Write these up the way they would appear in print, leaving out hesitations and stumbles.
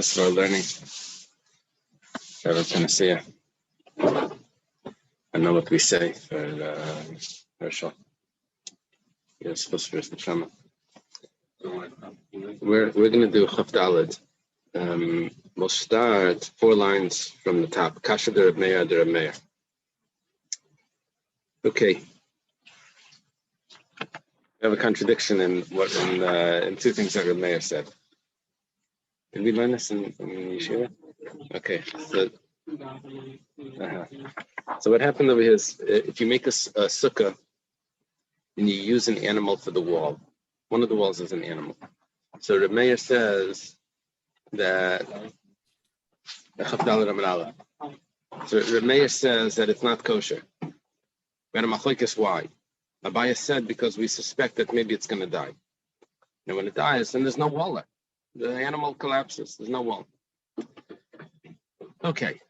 process of our learning. I know what we say for Herschel. You're supposed to finish the Shema. We're going to do Chaf Daled. We'll start 4 lines from the top. Kasha de Reb Meir de Reb Meir. Okay. We have a contradiction in 2 things that Reb Meir said. Did we learn this in Yeshiva? Okay. So what happened over here is if you make a sukkah and you use an animal for the wall, one of the walls is an animal. So Reb Meir says that Reb Meir says that it's not kosher. We had a machlokes why. Abaya said because we suspect that maybe it's going to die. And when it dies, then there's no wall left. The animal collapses. There's no wall. Okay.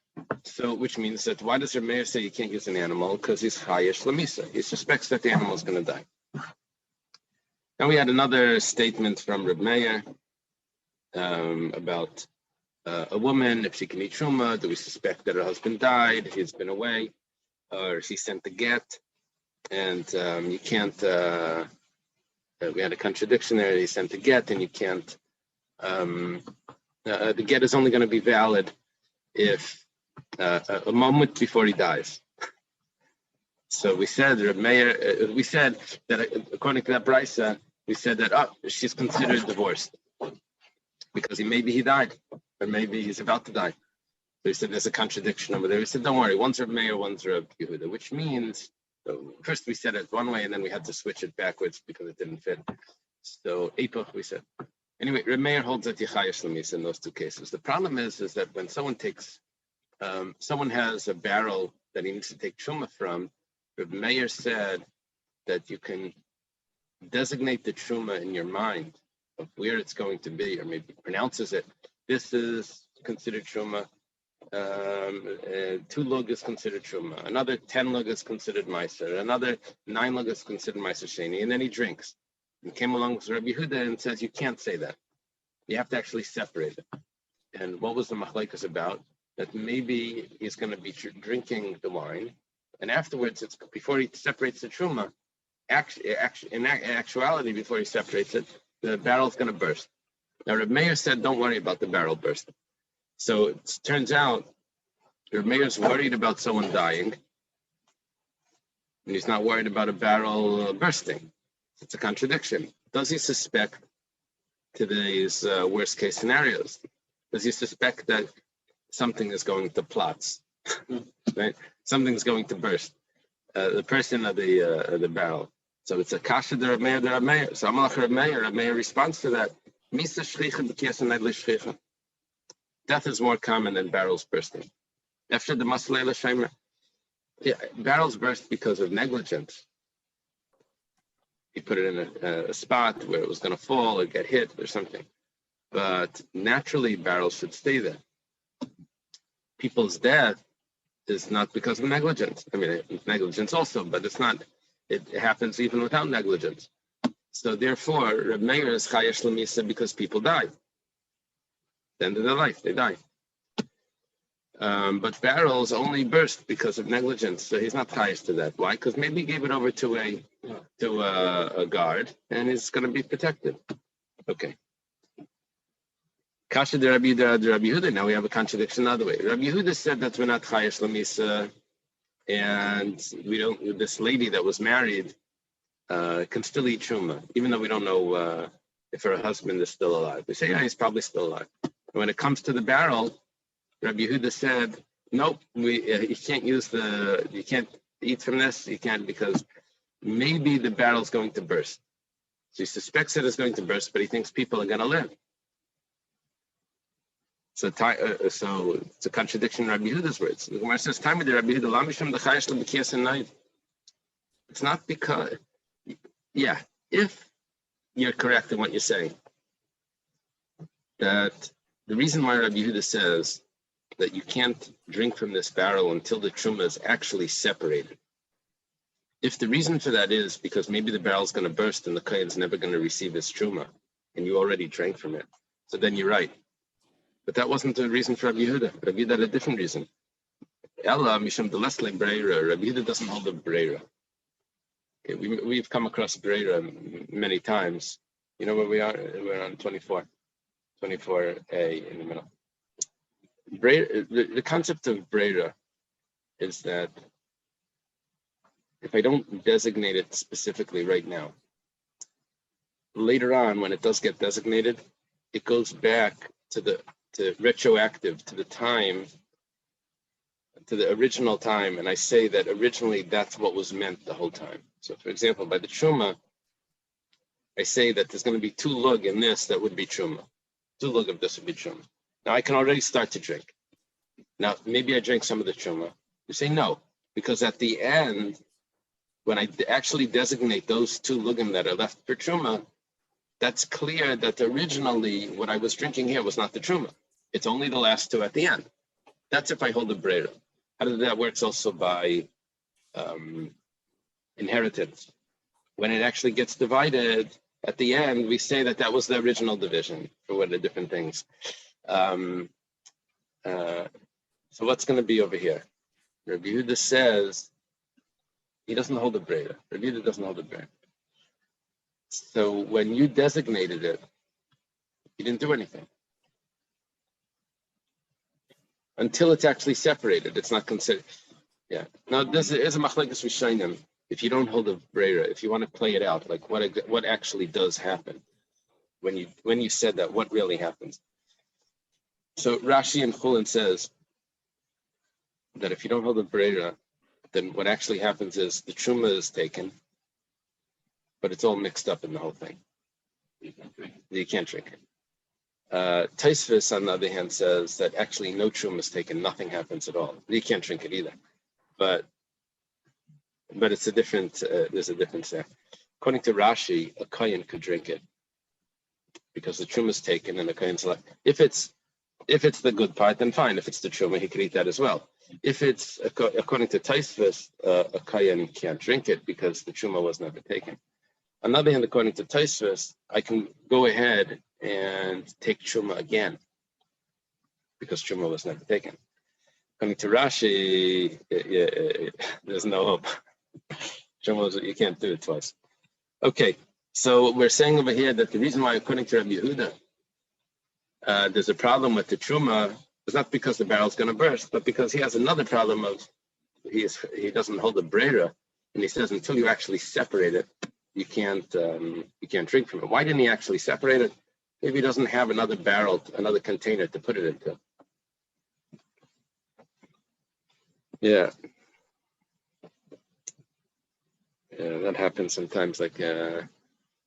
So, which means that why does Reb Meir say you can't use an animal? Because he's chayesh lamisa. He suspects that the animal is going to die. Then we had another statement from Reb Meir about a woman, if she can eat truma, do we suspect that her husband died, he's been away, or she sent the get, and you can't, we had a contradiction there, he sent the get, and you can't, the get is only going to be valid if a moment before he dies. So we said, Reb Meir, we said that according to that brisa, we said that she's considered divorced because maybe he died, or maybe he's about to die. So we said there's a contradiction over there. We said, don't worry, one's Reb Meir, one's Reb Yehuda, which means, first we said it one way and then we had to switch it backwards because it didn't fit. So Epoch, we said. Anyway, Reb Meir holds that Yechayesh Lamis in those 2 cases. The problem is that when someone takes, someone has a barrel that he needs to take truma from, Reb Meir said that you can designate the truma in your mind of where it's going to be, or maybe pronounces it. This is considered truma. 2 lug is considered truma. Another 10 lug is considered meiser. Another 9 lug is considered meiser sheni. And then he drinks. And came along with Rabbi Yehuda and says you can't say that. You have to actually separate it. And what was the machlokes about? That maybe he's going to be drinking the wine, and afterwards, it's before he separates the truma. In actuality, before he separates it, the barrel's going to burst. Now, Reb Meir said, don't worry about the barrel bursting. So it turns out Reb Meir's worried about someone dying, and he's not worried about a barrel bursting. It's a contradiction. Does he suspect today's worst case scenarios? Does he suspect that something is going to platz, right? Something's going to burst. The person of the barrel. So it's a kasha de Reb Meir de Reb Meir. So Amalach Reb Meir responds to that. Misa shchicha b'kias and shchicha. Death is more common than barrels bursting. After the masalei l'sheimer, barrels burst because of negligence. He put it in a spot where it was going to fall or get hit or something. But naturally, barrels should stay there. People's death is not because of negligence. I mean, it's negligence also, but it's not. It happens even without negligence. So therefore, Reb Meir is chayesh lamisa because people die. At the end of their life, they die. But barrels only burst because of negligence. So he's not chayesh to that. Why? Because maybe he gave it over to a guard, and he's going to be protected. Okay. Kasha de Rabbi Yehuda. Now we have a contradiction the other way. Rabbi Yehuda said that we're not chayesh lamisa, and we don't. This lady that was married can still eat truma, even though we don't know if her husband is still alive. We say, yeah, he's probably still alive. And when it comes to the barrel, Rabbi Yehuda said, nope, you can't you can't eat from this. You can't because maybe the barrel's going to burst. So he suspects it is going to burst, but he thinks people are going to live. So it's a contradiction in Rabbi Yehuda's words. The Gemara says, "Time with Rabbi Yehuda, lamisham dechayesh lebekiyas and night." It's not because, if you're correct in what you're saying, that the reason why Rabbi Yehuda says that you can't drink from this barrel until the truma is actually separated. If the reason for that is because maybe the barrel's going to burst and the kohen's never going to receive his truma, and you already drank from it, so then you're right. But that wasn't the reason for Rabbi Yehuda. Rabbi Yehuda had a different reason. Ella misham delesle breira. Rabbi Yehuda doesn't hold a breira. Okay, we've come across breira many times. You know where we are? We're on 24A in the middle. The concept of breira is that if I don't designate it specifically right now, later on when it does get designated, it goes back to retroactive to the time, to the original time, and I say that originally that's what was meant the whole time. So for example, by the truma, I say that there's going to be 2 lug in this that would be truma. 2 lug of this would be truma. Now I can already start to drink. Now maybe I drink some of the truma. You say no, because at the end, when I actually designate those 2 lugim that are left for truma, that's clear that originally what I was drinking here was not the truma. It's only the last 2 at the end. That's if I hold the breira. How does that works also by inheritance? When it actually gets divided at the end, we say that that was the original division for what are different things. So what's going to be over here? Rabbi Yehuda says he doesn't hold the breira. Rabbi Yehuda doesn't hold the breira. So when you designated it, you didn't do anything. Until it's actually separated, it's not considered. Yeah. Now, this is a machlekes rishonim. If you don't hold a breira, if you want to play it out, like what actually does happen when you said that, what really happens? So Rashi in Chulin says that if you don't hold a breira, then what actually happens is the truma is taken, but it's all mixed up in the whole thing. You can't drink it. Taisvis, on the other hand, says that actually no truma is taken, nothing happens at all. You can't drink it either. But it's a different, there's a difference there. According to Rashi, a kohen could drink it because the truma is taken and the kohen's like, if it's the good part, then fine. If it's the truma, he could eat that as well. If it's, according to Taisvis, a kohen can't drink it because the truma was never taken. On the other hand, according to Taisvis, I can go ahead and take truma again because truma was never taken. According to Rashi, there's no hope. Truma, you can't do it twice. Okay, so we're saying over here that the reason why, according to Rabbi Yehuda, there's a problem with the truma is not because the barrel's going to burst, but because he has another problem of he doesn't hold the breira, and he says until you actually separate it, you can't drink from it. Why didn't he actually separate it? Maybe he doesn't have another barrel, another container to put it into. Yeah, that happens sometimes. Like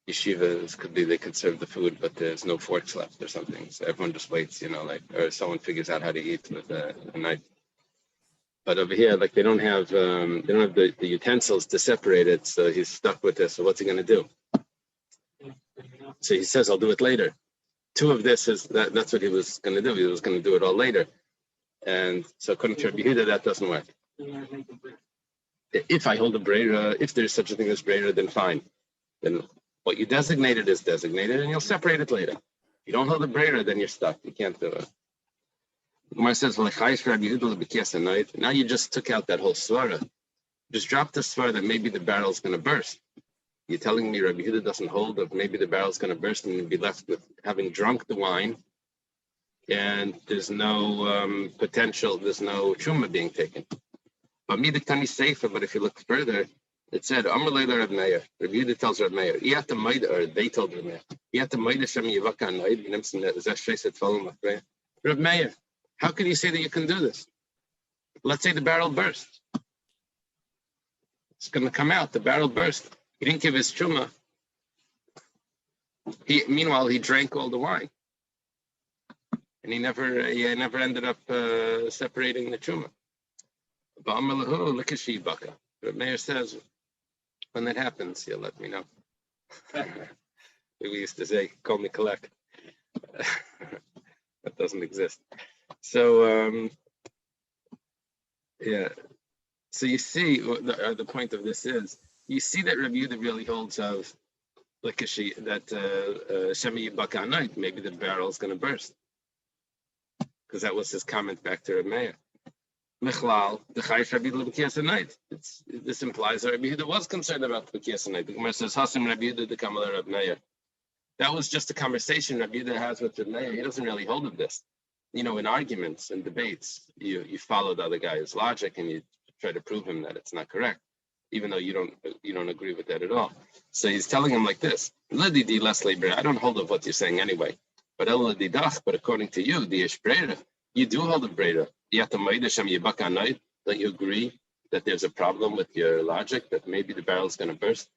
yeshivas could be they could serve the food, but there's no forks left or something, so everyone just waits, or someone figures out how to eat with a knife. But over here, like they don't have the utensils to separate it, so he's stuck with this. So what's he going to do? So he says, "I'll do it later." 2 of this is that's what he was going to do. He was going to do it all later, and so according to Rabbi Yehuda, that doesn't work. If I hold a breira, if there's such a thing as breira, then fine. Then what you designated is designated, and you'll separate it later. If you don't hold a breira, then you're stuck. You can't do it. Gemara says, now you just took out that whole svara. Just drop the svara that maybe the barrel's going to burst. You're telling me Rabbi Yehuda doesn't hold of maybe the barrel's going to burst and you'll be left with having drunk the wine, and there's no potential, there's no truma being taken. But me the tani safer. But if you look further, it said Amar Leila Reb Meir. Rabbi Yehuda tells Reb Meir, they told Reb Meir, Reb Meir, how can you say that you can do this? Let's say the barrel burst. It's going to come out. The barrel burst. He didn't give his truma. Meanwhile, he drank all the wine, and he never ended up separating the truma. But Meir says, when that happens, he'll let me know. We used to say, "Call me collect." That doesn't exist. So yeah. So you see, the point of this is, you see that Rabbi Yehuda really holds of that Shemi Bakanite, maybe the barrel is going to burst. because that was his comment back to Reb Meir. Michlal, the Chayish Rabbi Yehuda b'kiyas night. This implies that Rabbi Yehuda was concerned about the b'kiyas night. The Gemara says, Hasim Rabbi Yehuda the Kamal Reb Meir. That was just a conversation Rabbi Yehuda has with Reb Meir. He doesn't really hold of this. In arguments and debates, you follow the other guy's logic and you try to prove him that it's not correct, even though you don't agree with that at all. So he's telling him like this: L'didi less labor. I don't hold of what you're saying anyway. But according to you, the ishbrera, you do hold of brera. Don't you agree that there's a problem with your logic, that maybe the barrel's going to burst?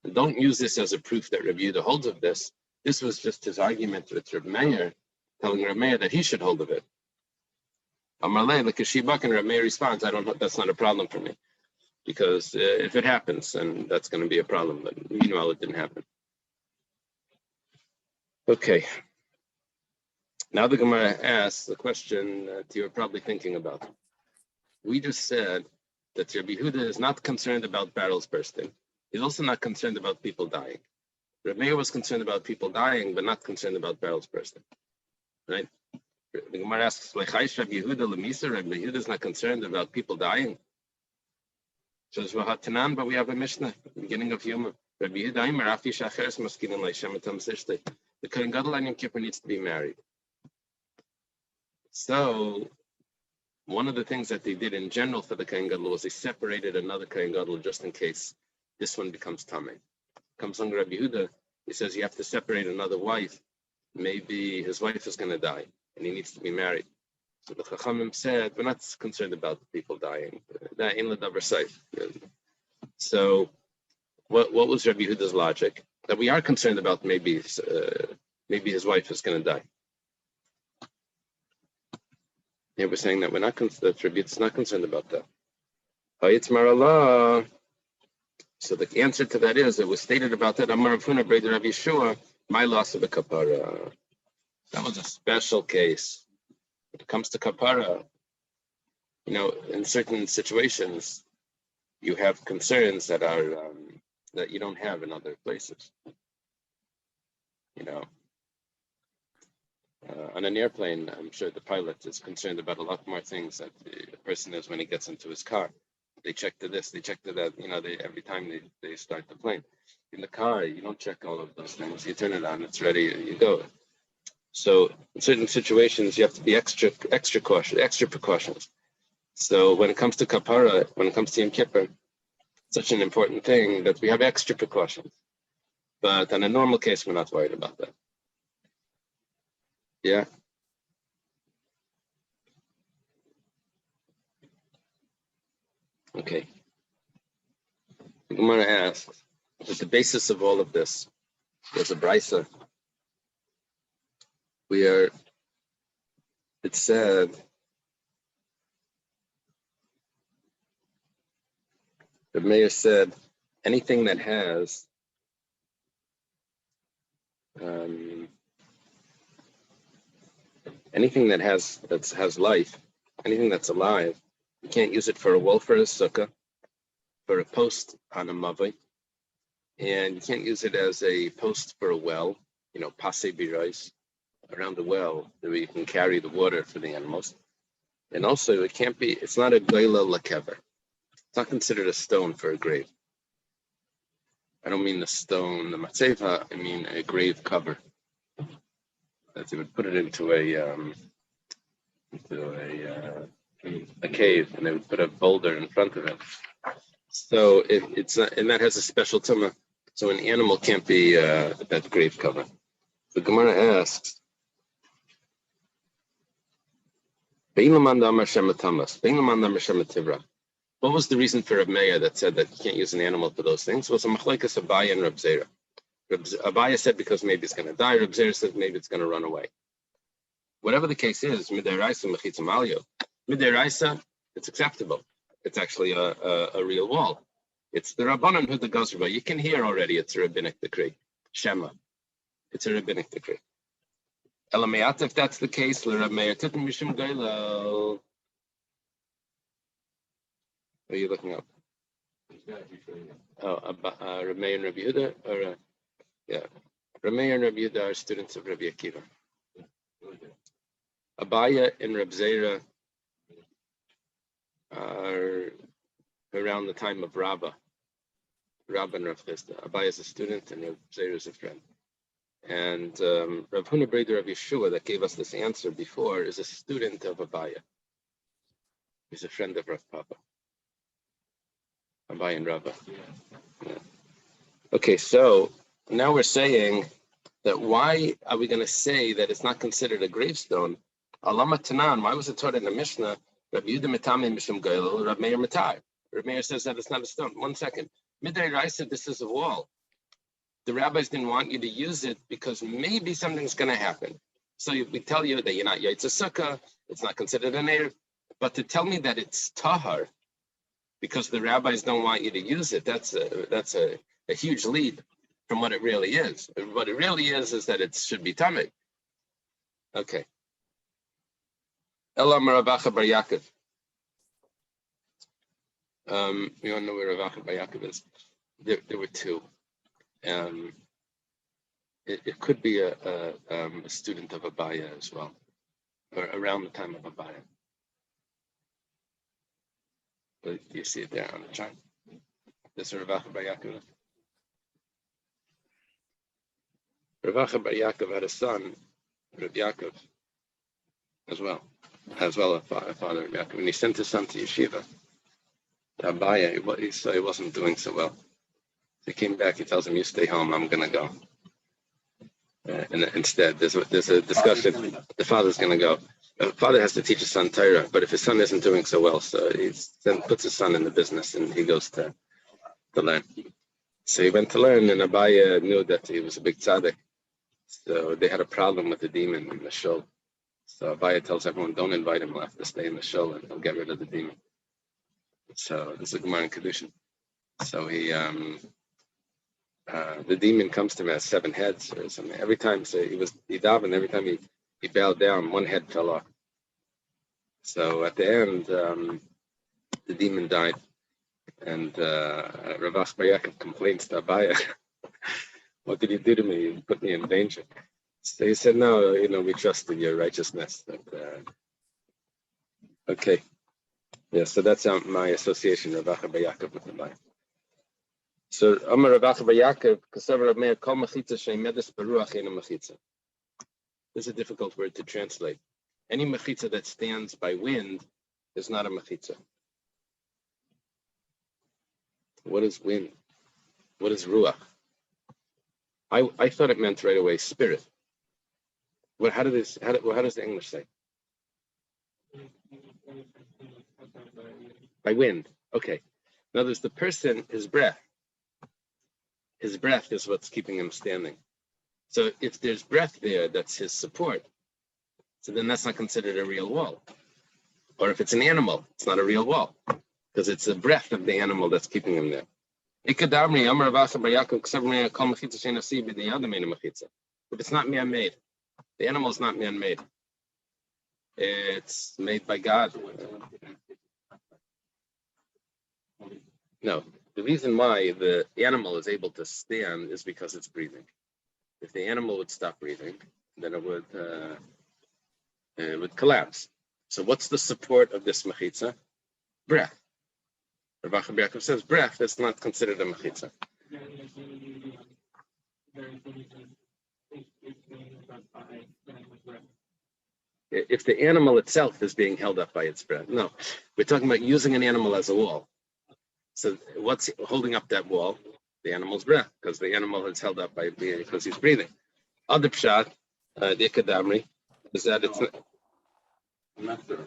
And don't use this as a proof that Rabbi Yehuda holds of this. This was just his argument with Reb Meir, telling Reb Meir that he should hold of it. Amarle, like a shibak, and Reb Meir responds, that's not a problem for me. Because if it happens, then that's going to be a problem. But meanwhile, it didn't happen. Okay. Now the Gemara asks the question that you're probably thinking about. We just said that Rabbi Yehuda is not concerned about barrels bursting. He's also not concerned about people dying. Rabbi Meir was concerned about people dying, but not concerned about barrels bursting. Right? The Gemara asks, Rabbi Yehuda is not concerned about people dying. Says but we have a Mishnah, beginning of Yomi. The Kohen Gadol on Yom Kippur needs to be married. So, one of the things that they did in general for the Kohen Gadol was they separated another Kohen Gadol just in case this one becomes Tameh. Comes under Rabbi Yehuda, he says you have to separate another wife. Maybe his wife is going to die and he needs to be married. So the Chachamim said, we're not concerned about people dying. So, what was Rabbi Yehuda's logic? That we are concerned about maybe his wife is going to die. Yeah, we're saying that we're not that Rabbi Yehuda's not concerned about that. So the answer to that is, it was stated about that Amar Avuna Brei Rabbi Yeshua, my loss of a kapara. That was a special case. When it comes to kapara, in certain situations, you have concerns that are that you don't have in other places. On an airplane, I'm sure the pilot is concerned about a lot more things that the person is when he gets into his car. They check to this, they check to that, every time they start the plane. In the car, you don't check all of those things. You turn it on, it's ready, you go. So in certain situations, you have to be extra cautious, extra precautions. So when it comes to kapara, when it comes to Yom Kippur, it's such an important thing that we have extra precautions. But on a normal case, we're not worried about that. Yeah. Okay. The Gemara asks that the basis of all of this was a brisa. It said, the mayor said, anything that has life, anything that's alive, you can't use it for a wall for a sukkah, for a post on a mavoi, and you can't use it as a post for a well, pasei birais, around the well, where you can carry the water for the animals. And also, it's not a goyla lakever. It's not considered a stone for a grave. I don't mean the stone, the matzeva, I mean a grave cover. That they would put it into a cave, and they would put a boulder in front of it. So it's not, and that has a special tumah. So an animal can't be that grave cover. The Gemara asks, what was the reason for Reb Meir that said that you can't use an animal for those things? It was a machlekes Abaye and Reb Zera. Abaye said because maybe it's going to die. Reb Zera said maybe it's going to run away. Whatever the case is, midiraisa mechitzam alyo. Midiraisa, it's acceptable. It's actually a real wall. It's the Rabbanan who the Gazra. You can hear already it's a rabbinic decree. Shema. It's a rabbinic decree. Elamayat, if that's the case, Reb Meir Titim Mishum Gailo. What are you looking up? Reb Meir and Rabbi Yehuda, or yeah, Reb Meir and Rabbi Yehuda are students of Rabbi Akiva. Abaya and Reb Zera are around the time of Rabba and Rav Chisda. Abaya is a student and Reb Zera is a friend. And Rav Huna Breder of Yeshua that gave us this answer before is a student of Abaya. He's a friend of Rav Papa. Abaya and Rabba. Yeah. Okay, so now we're saying that why are we going to say that it's not considered a gravestone? Alama Tanan, why was it taught in the Mishnah? Rabbi Yehuda Mitame Mishum Gail, Rabbi Meir Matai. Rabbi Meir says that it's not a stone. 1 second. Midday Rai said this is a wall. The rabbis didn't want you to use it because maybe something's going to happen. So we tell you that you're not Yaitza Sukkah, it's not considered an Eir. But to tell me that it's Tahar, because the rabbis don't want you to use it, that's a huge lead from what it really is. What it really is that it should be Tameh. Okay. Elam Rav Acha Bar Yaakov. You want to know where Rav Acha Bar Yaakov is? There were two. It could be a student of Abaya as well, or around the time of Abaya. But you see it there on the chart. This is Rav Acha Bar Yaakov. Rav Acha Bar Yaakov had a son, Rav Yaakov, as well a father of Yaakov, and he sent his son to yeshiva. To Abaya, he wasn't doing so well. He came back. He tells him, "You stay home. I'm going to go." And instead, there's a discussion. The father's going to go. The father has to teach his son Torah, but if his son isn't doing so well, so he then puts his son in the business and he goes to learn. So he went to learn, and Abaya knew that he was a big tzaddik. So they had a problem with the demon in the shul. So Abaya tells everyone, "Don't invite him. He'll have to stay in the shul, and he'll get rid of the demon." So this is a Gemara in Kedushin. So the demon comes to him as 7 heads or something. Every time, so he davened, every time he bowed down, 1 head fell off. So at the end, the demon died, and Rav Acha Bar Yaakov complains to Abaya, "What did you do to me? You put me in danger." So he said, "No, we trusted your righteousness." Okay. Yeah, so that's my association, Rav Acha Bar Yaakov, with Abaya. So Amar Rav Acha Bar Yaakov, Kasav Rav Meir, Kol Mechitza She'emedes Beruach Eina Mechitza. This is a difficult word to translate. Any mechitza that stands by wind is not a mechitza. What is wind? What is ruach? I thought it meant right away spirit. How does the English say? By wind. Okay. Now there's the person, his breath. His breath is what's keeping him standing. So if there's breath there, that's his support. So then that's not considered a real wall. Or if it's an animal, it's not a real wall, because it's the breath of the animal that's keeping him there. If it's not man-made, the animal is not man-made. It's made by God. No, the reason why the animal is able to stand is because it's breathing. If the animal would stop breathing, then it would collapse. So what's the support of this mechitza? Breath. Rav Acha Bar Yaakov says breath is not considered a mechitza. If the animal itself is being held up by its breath. No, we're talking about using an animal as a wall. So what's holding up that wall? The animal's breath, because the animal is held up because he's breathing. Other pshat, the ikadamri, is that it's not. I'm not sure.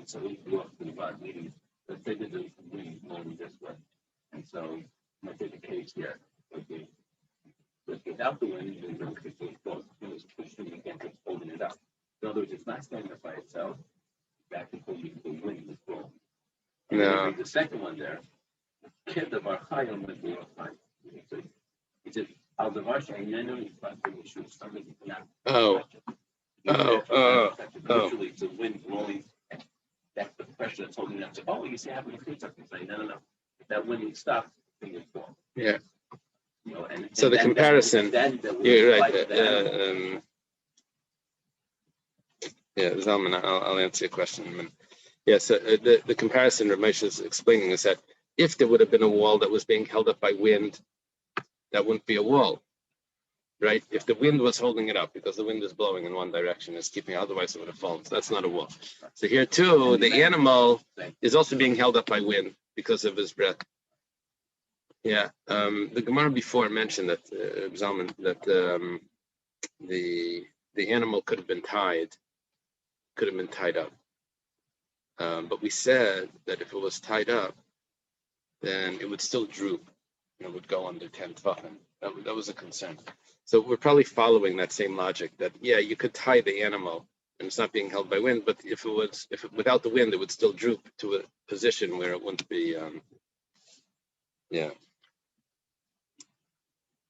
So we grew up in about meetings that they did the moving this way. And so I take the case here. Okay. But without the wind, it was pushing against it, holding it up. In other words, it's not standing up by itself. Back and forth, the wind is blowing. And then the second one there, kid of our chayim with the chayim. He said, "Al davar she'inenu nifrat b'mishum started not." Literally, it's the wind blowing. That's the pressure that's holding it up. So, you see, having a free talk. No. If that wind would stop, thing would fall. Yeah. So the comparison, you're right. Yeah, Zalman, I'll answer your question. Yeah, so the comparison Ramesh is explaining is that if there would have been a wall that was being held up by wind, that wouldn't be a wall, right? If the wind was holding it up, because the wind is blowing in one direction, it's keeping it, otherwise it would have fallen. So that's not a wall. So here too, the animal is also being held up by wind because of his breath. Yeah, the Gemara before mentioned that Zalman, that the animal could have been tied up. But we said that if it was tied up, then it would still droop. It would go under 10 tefachim. That was a concern. So we're probably following that same logic that, yeah, you could tie the animal and it's not being held by wind, but if without the wind, it would still droop to a position where it wouldn't be, yeah.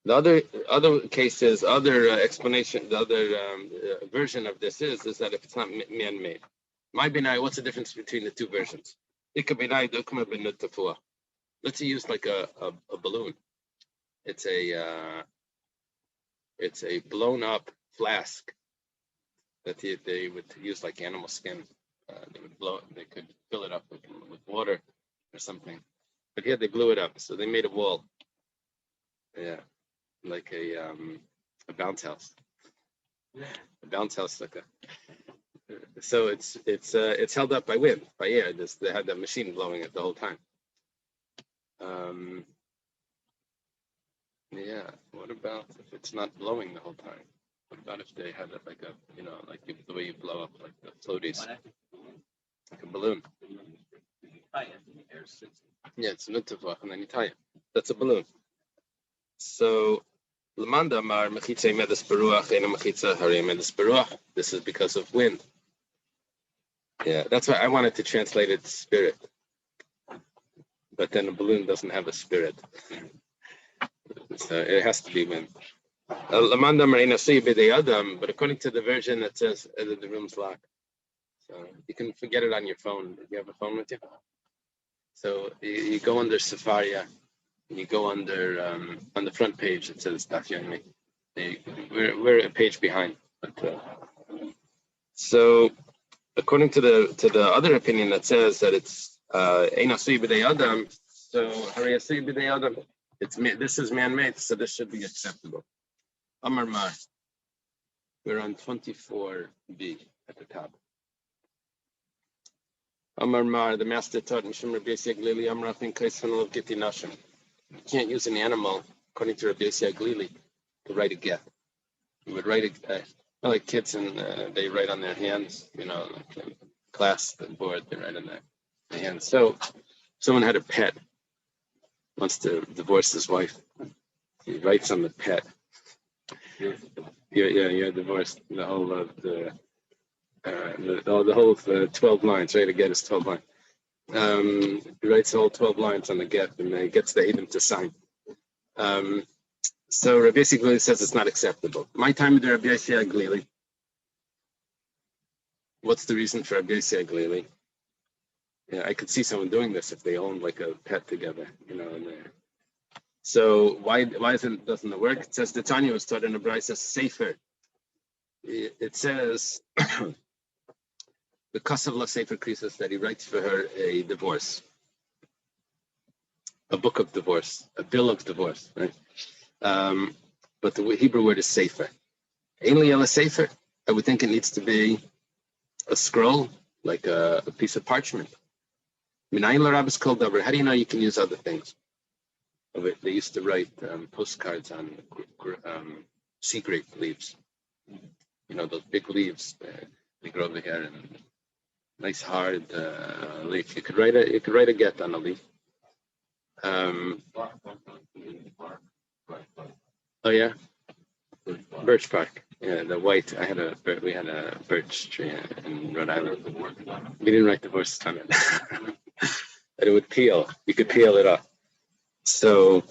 The other cases, explanation, the other version of this is that if it's not man-made. My binai, what's the difference between the two versions? It could be let's use like a balloon. It's a blown up flask that they would use like animal skin. They could fill it up with water or something. But here they blew it up, so they made a wall. Yeah, like a bounce house. A bounce house like a. So it's held up by wind, by air. They had that machine blowing it the whole time. Yeah. What about if it's not blowing the whole time? What about if they had it like the way you blow up like the floaties, like a balloon? Yeah, it's an uttavach, and then you tie it. That's a balloon. So Lamanda Mar Mechitza Medes Beruach Ena Mechitza Harei Medes Beruach. This is because of wind. Yeah, that's why I wanted to translate it spirit. But then a balloon doesn't have a spirit. So it has to be wind. Lamanda Marina Suyibide Adam, but according to the version that says the room's locked. So you can forget it on your phone. Do you have a phone with you? So you go under Safaria, and you go under on the front page. It says Daf Yomi. We're a page behind. But, so according to the other opinion that says that it's Ein Asui B'dei Adam, so Harei Asui B'dei Adam, this is man-made, so this should be acceptable. Amar Mar, we're on 24b at the top. Amar Mar, the master taught Mishum Rabbi Yossi Glili, Amar Afin Kaisvan Lov Giti Nashim. You can't use an animal, according to Rabbi Yossi Glili, to write a get. You would write like kids, and they write on their hands, like class, the board, they write on their hands. So someone had a pet, wants to divorce his wife. He writes on the pet. You're divorced. The whole of the whole 12 lines, right? A get is 12 lines. He writes the whole 12 lines on the get, and he gets the Edom to sign. So Rabbi Yossi Glili says it's not acceptable. My time with Rabbi Yossi Glili. What's the reason for Rabbi Yossi Glili? Yeah, I could see someone doing this if they own like a pet together, So why doesn't it work? It says the Tanya was taught in the Brisa Sefer. It says the Kasav La Sefer Krisis that he writes for her a divorce, a book of divorce, a bill of divorce, right? But the Hebrew word is Sefer. Ainly a Sefer. I would think it needs to be a scroll, like a piece of parchment. Minayin l'Rabbis Kol Davar. How do you know you can use other things? They used to write postcards on sea grape leaves. Those big leaves. They grow over here, and nice hard leaf. You could write a get on a leaf. Oh yeah, birch bark. Yeah, the white. We had a birch tree in Rhode Island. We didn't write divorce on it, but it would peel. You could peel it off. So,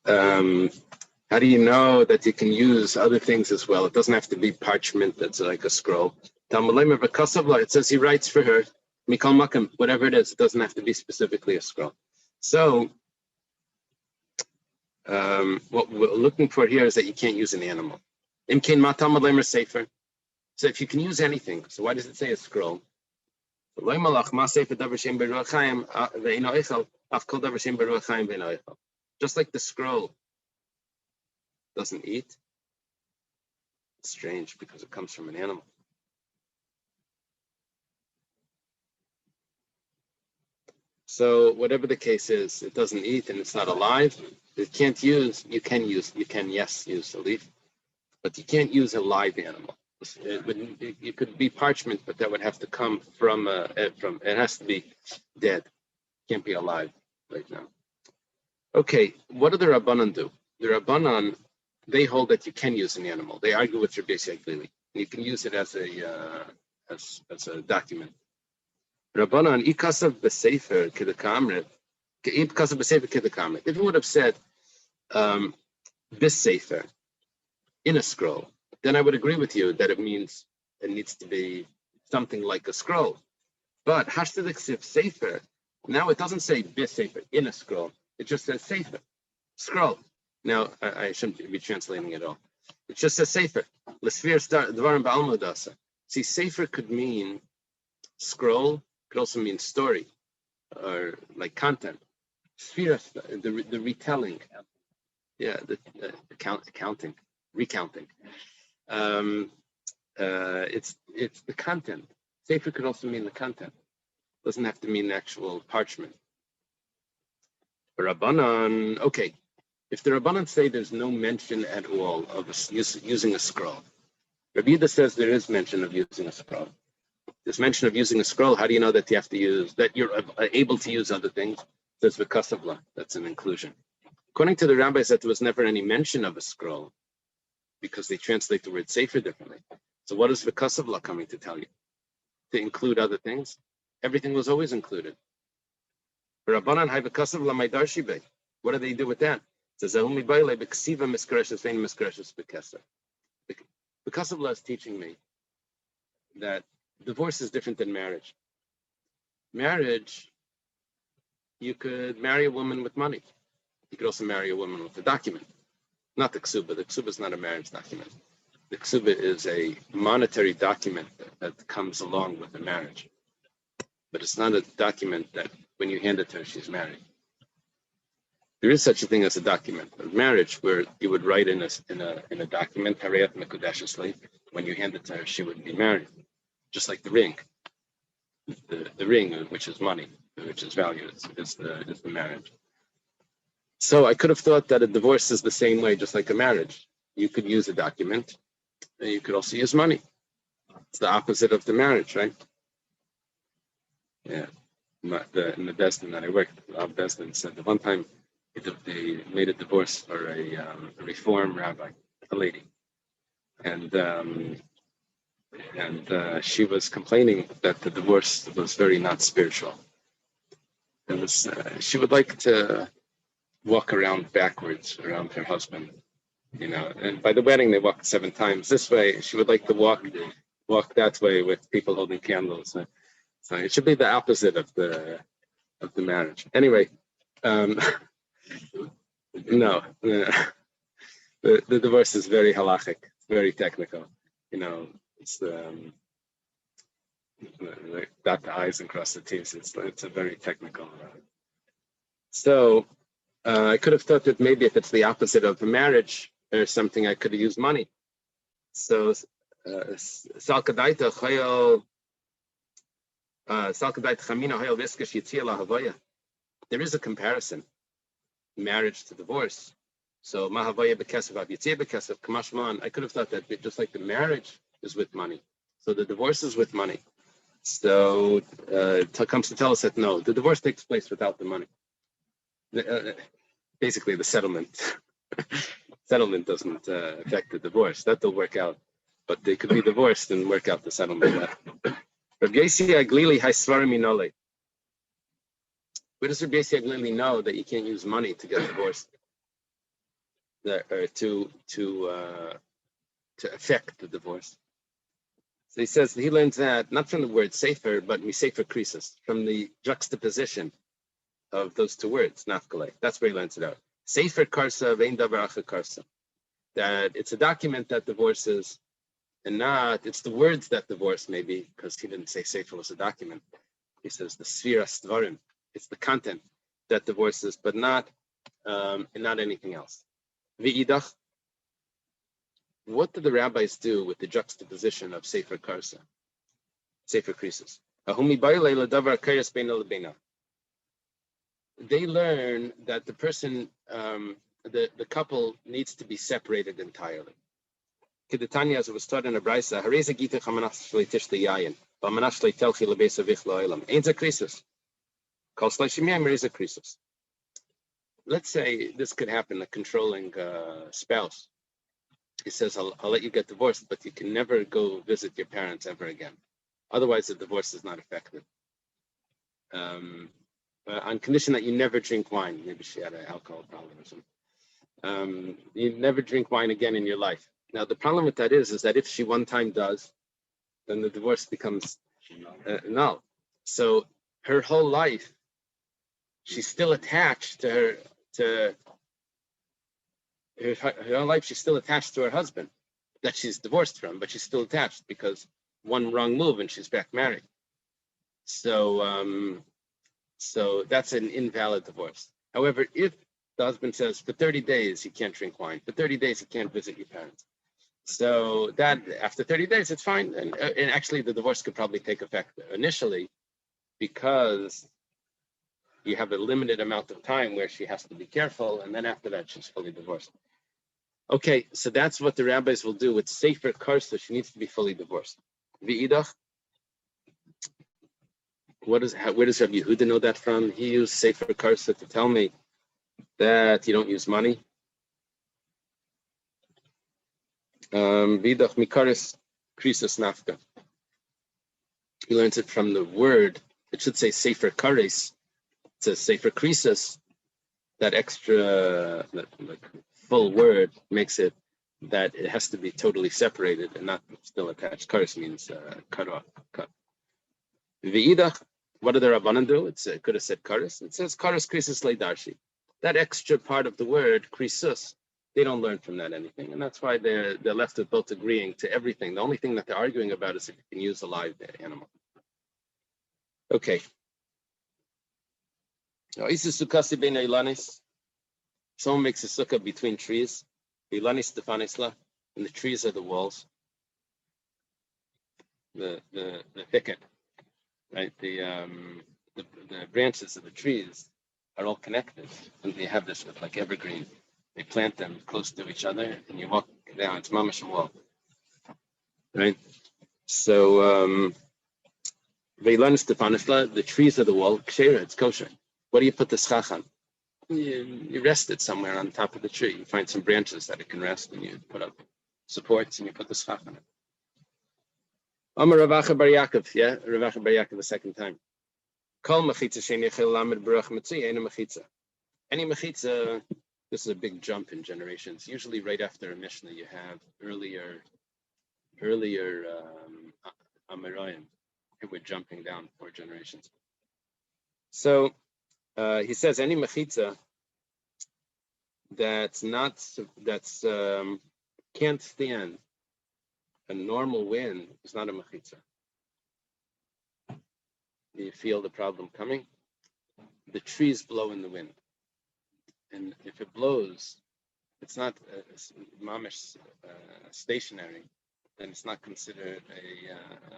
how do you know that you can use other things as well? It doesn't have to be parchment that's like a scroll. It says he writes for her, Mikal Makam, whatever it is, it doesn't have to be specifically a scroll. So, what we're looking for here is that you can't use an animal. Imkain Matam Sefer. So if you can use anything, so why does it say a scroll? Just like the scroll doesn't eat, it's strange because it comes from an animal. So whatever the case is, it doesn't eat and it's not alive. It can't use, you can use a leaf, but you can't use a live animal. It could be parchment, but that would have to come from it has to be dead. Can't be alive right now. Okay, what do the Rabbanan do? The Rabbanan, they hold that you can use an animal. They argue with Rabbi Glili. You can use it as a document. Rabbanan ikasav b'sefer kedekamret, ikasav b'sefer kedekamret. If it would have said b'sefer in a scroll, then I would agree with you that it means it needs to be something like a scroll. But hashtadik sefer, now it doesn't say b'sefer in a scroll. It just says sefer, scroll. Now I shouldn't be translating it all. It just says sefer. L'sfir dvarim ba'almodasa. See, sefer could mean scroll. Could also mean story or like content. Sphira, the retelling, the accounting, recounting. It's the content. Sefer could also mean the content. Doesn't have to mean actual parchment. Rabbanan, okay. If the Rabbanan say there's no mention at all of using a scroll, Rabbi Yehuda says there is mention of using a scroll. This mention of using a scroll, how do you know that you have to use, that you're able to use other things? There's v'kasavla, that's an inclusion. According to the rabbis, that there was never any mention of a scroll because they translate the word sefer differently. So what is v'kasavla coming to tell you? To include other things? Everything was always included. Rabbanan hay v'kasavla maidarshi be. What do they do with that? It says, v'kasavla is teaching me that divorce is different than marriage. Marriage, you could marry a woman with money. You could also marry a woman with a document. Not the ksuba. The ksuba is not a marriage document. The ksuba is a monetary document that comes along with the marriage. But it's not a document that when you hand it to her, she's married. There is such a thing as a document of marriage where you would write in a document, when you hand it to her, she would be married. Just like the ring. The ring, which is money, which is value, is the marriage. So I could have thought that a divorce is the same way, just like a marriage. You could use a document, and you could also use money. It's the opposite of the marriage, right? Yeah. In the Besdin that I worked, Rav Besdin said that one time they made a divorce for a reform rabbi, a lady, and she was complaining that the divorce was very not spiritual. It was she would like to walk around backwards around her husband, and by the wedding they walked 7 times this way. She would like to walk that way with people holding candles. So it should be the opposite of the marriage. Anyway, no, the divorce is very halachic, very technical. It's dot the I's and cross the T's. It's a very technical. So I could have thought that maybe if it's the opposite of a marriage or something, I could have used money. So salkadaita chayil chamina chayil viskish yitzia lahavaya. There is a comparison, marriage to divorce. So mahavaya bekesef av yitzia bekesef kamashman. I could have thought that just like the marriage is with money, so the divorce is with money. So it comes to tell us that no, the divorce takes place without the money. Basically, the settlement doesn't affect the divorce. That'll work out, but they could be divorced and work out the settlement. Rav Yossi Aglili haisvarim minole. Where does Rav Yossi Aglili know that you can't use money to get divorced? To affect the divorce. So he says he learns that not from the word sefer, but misefer krisis, from the juxtaposition of those 2 words, nafkale. That's where he learns it out. Sefer karsa vein davar acha karsa. That it's a document that divorces, and not, it's the words that divorce maybe, because he didn't say Sefer was a document. He says the Sfira Stvarim, it's the content that divorces, but not anything else. V'idach, what do the rabbis do with the juxtaposition of Sefer Karsa, Sefer Krisus? They learn that the person, the couple needs to be separated entirely. Kedetanya, as it was taught in a brisa, Hareza Gita Chamanach Shlei Tishli Yayin, Vamanach Shlei Telchi Lebesa Vichlo Elam, Ain't a Krisus. Kol Shleshimiyam Hareza Krisus. Let's say this could happen, a controlling spouse. He says, I'll let you get divorced, but you can never go visit your parents ever again. Otherwise, the divorce is not effective. On condition that you never drink wine. Maybe she had an alcohol problem or something. You never drink wine again in your life. Now, the problem with that is that if she one time does, then the divorce becomes null. So her whole life, she's still attached to her whole life. She's still attached to her husband that she's divorced from, but she's still attached because one wrong move and she's back married. So that's an invalid divorce. However, if the husband says for 30 days you can't drink wine, for 30 days you can't visit your parents, so that after 30 days it's fine, and actually the divorce could probably take effect initially because you have a limited amount of time where she has to be careful, and then after that she's fully divorced. Okay, so that's what the rabbis will do with Sefer Karsa. She needs to be fully divorced. V'idach, where does Rabbi Yehuda know that from? He used Sefer Karsa to tell me that you don't use money. V'idach mikaris krisus nafka. He learns it from the word. It should say Sefer Kares. It says Sefer Krisus. That extra, like full word makes it that it has to be totally separated and not still attached. Kares means cut off, cut. V'idach, what did the Rabbanan do? It could have said kares. It says kares krisus leidarshi. That extra part of the word krisus, they don't learn from that anything, and that's why they're left with both agreeing to everything. The only thing that they're arguing about is if you can use a live animal. Okay. Someone makes a sukkah between trees. And the trees are the walls. The thicket, right? The branches of the trees are all connected, and they have this with like evergreen. They plant them close to each other, and you walk down. It's mamash wall, right? So the trees are the wall. Kshera, it's kosher. What do you put the schach on? You rest it somewhere on top of the tree. You find some branches that it can rest, and you put up supports, and you put the schach on it. Amar Rav Acha Bar Yaakov, yeah, Rav Acha Bar Yaakov the second time. Kol mechitza shein yechil lamed baruch mitzui ain't a mechitza. Any mechitza, this is a big jump in generations. Usually, right after a mishnah, you have earlier Amarayim. We're jumping down 4 generations. So he says any mechitza that's can't stand a normal wind is not a mechitza. You feel the problem coming. The trees blow in the wind, and if it blows, it's not mamish stationary, then it's not considered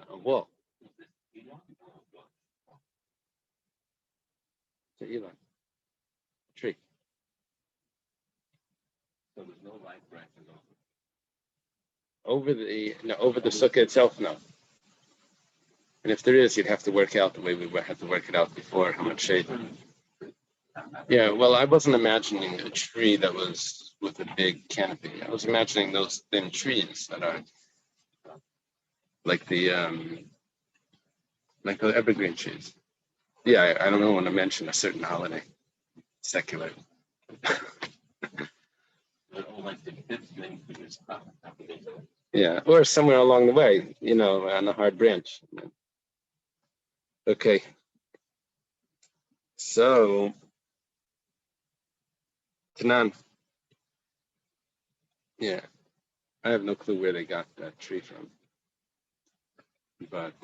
a wall. It's an Elon tree. So there's no live branches over the sukkah itself, no. And if there is, you'd have to work out the way we had to work it out before, how much shade. Yeah, well, I wasn't imagining a tree that was with a big canopy. I was imagining those thin trees that are like the evergreen trees. Yeah, I don't want to mention a certain holiday, secular. Yeah, or somewhere along the way, on a hard branch. Okay. So, Tanan. Yeah. I have no clue where they got that tree from, but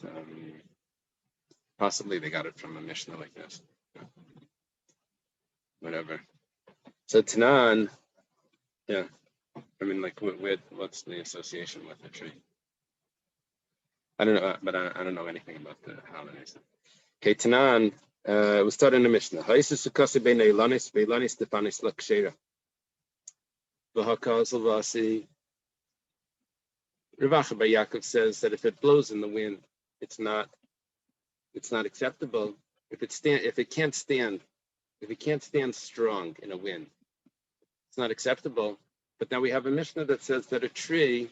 possibly they got it from a Mishnah like this. Whatever. So Tanan, yeah. I mean, like, what's the association with the tree? I don't know, but I don't know anything about the holidays. Okay, Tanan, we start in the Mishnah. Rav Acha Bar Yaakov says that if it blows in the wind, it's not acceptable. If it can't stand strong in a wind, it's not acceptable. But now we have a Mishnah that says that a tree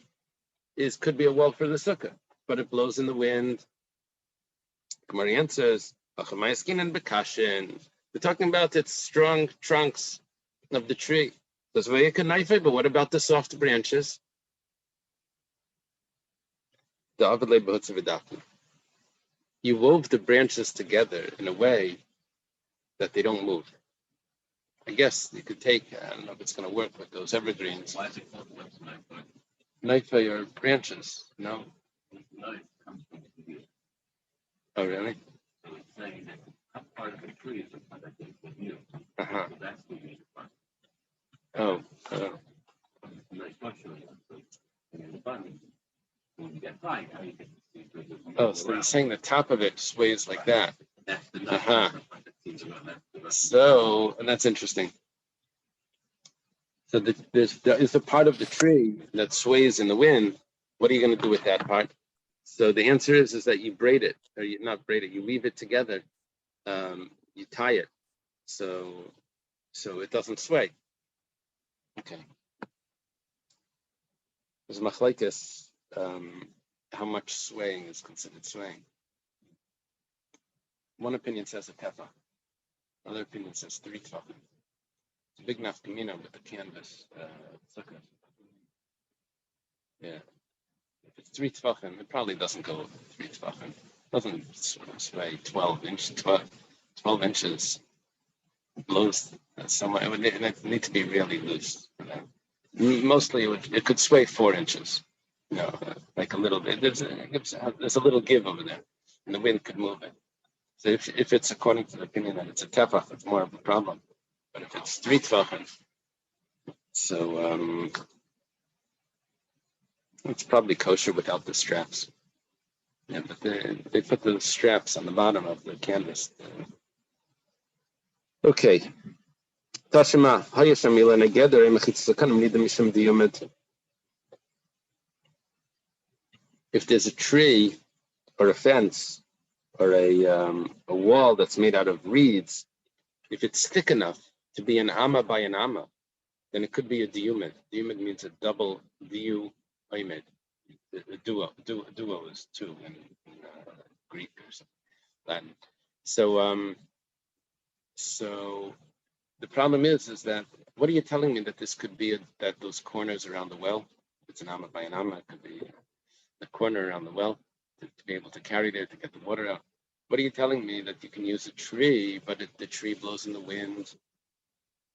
could be a wall for the sukkah, but it blows in the wind. Gemara answers, we're talking about its strong trunks of the tree. But what about the soft branches? You wove the branches together in a way that they don't move. I guess you could take, I don't know if it's going to work with those evergreens. Knife or branches, no? Oh, really? So it's saying that part of the tree is a part of the uh-huh. So that's the major part. Oh. Oh, so you're saying the top of it sways like that. Uh-huh. So, and that's interesting. So there is a part of the tree that sways in the wind. What are you going to do with that part? So the answer is that you braid it, or you not braid it, you weave it together. You tie it, so it doesn't sway. Okay. There's machlekes, how much swaying is considered swaying. One opinion says a tefa. Another opinion says 3 tefachim. It's a big nafkamina with the canvas sukkah. Yeah. If it's 3 tefachim, it probably doesn't go 3 tefachim. It doesn't sway 12 inches. Blows somewhere. It would need to be really loose. Mostly it could sway 4 inches. Like a little bit. There's a little give over there, and the wind could move it. So if it's according to the opinion that it's a tefach, it's more of a problem. But if it's 3 tefachim, so it's probably kosher without the straps. Yeah, but they put the straps on the bottom of the canvas. Okay. Tashima, hayashamila negeder emechitzakanam nida mishum diyumet. If there's a tree or a fence or a wall that's made out of reeds, if it's thick enough to be an amma by an amma, then it could be a diyumet. Diyumet means a double diyu oimed. A duo is 2 in Greek or something, Latin. So the problem is that what are you telling me that this could be that those corners around the well, if it's an amma by an amma, it could be the corner around the well to be able to carry there to get the water out. What are you telling me that you can use a tree, but the tree blows in the wind?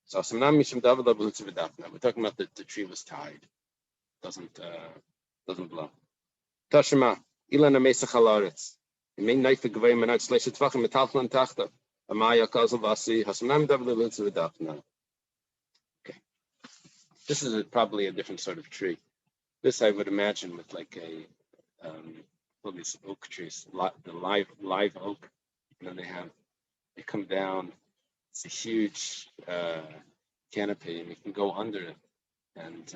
So we're talking about the tree was tied, doesn't blow. Tashima, ilana mesach halaretz. Imein knife gvei menat shleishet tvachim metalchlan tachta. Amaya kazel vasi hasamnam david v'dafna. Okay, this is probably a different sort of tree. This I would imagine with like all these oak trees, the live oak, and then they come down. It's a huge canopy, and you can go under it, and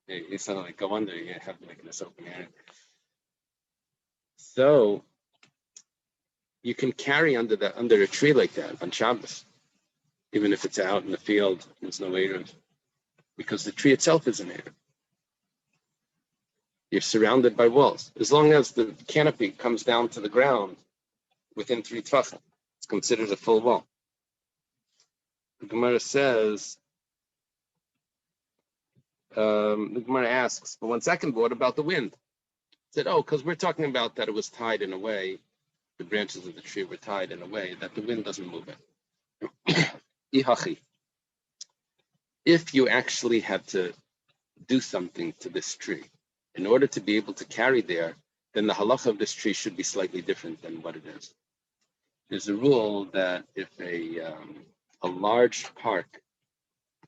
you suddenly go under. You have like this open area, so you can carry under a tree like that on Shabbos, even if it's out in the field. There's no eruv, because the tree itself is an eruv. You're surrounded by walls. As long as the canopy comes down to the ground within 3 tefachim, it's considered a full wall. The Gemara says, the Gemara asks, but 1 second, but what about the wind? Said, because we're talking about that it was tied in a way, the branches of the tree were tied in a way that the wind doesn't move it. Ihachi. If you actually had to do something to this tree. In order to be able to carry there, then the halacha of this tree should be slightly different than what it is. There's a rule that if a large park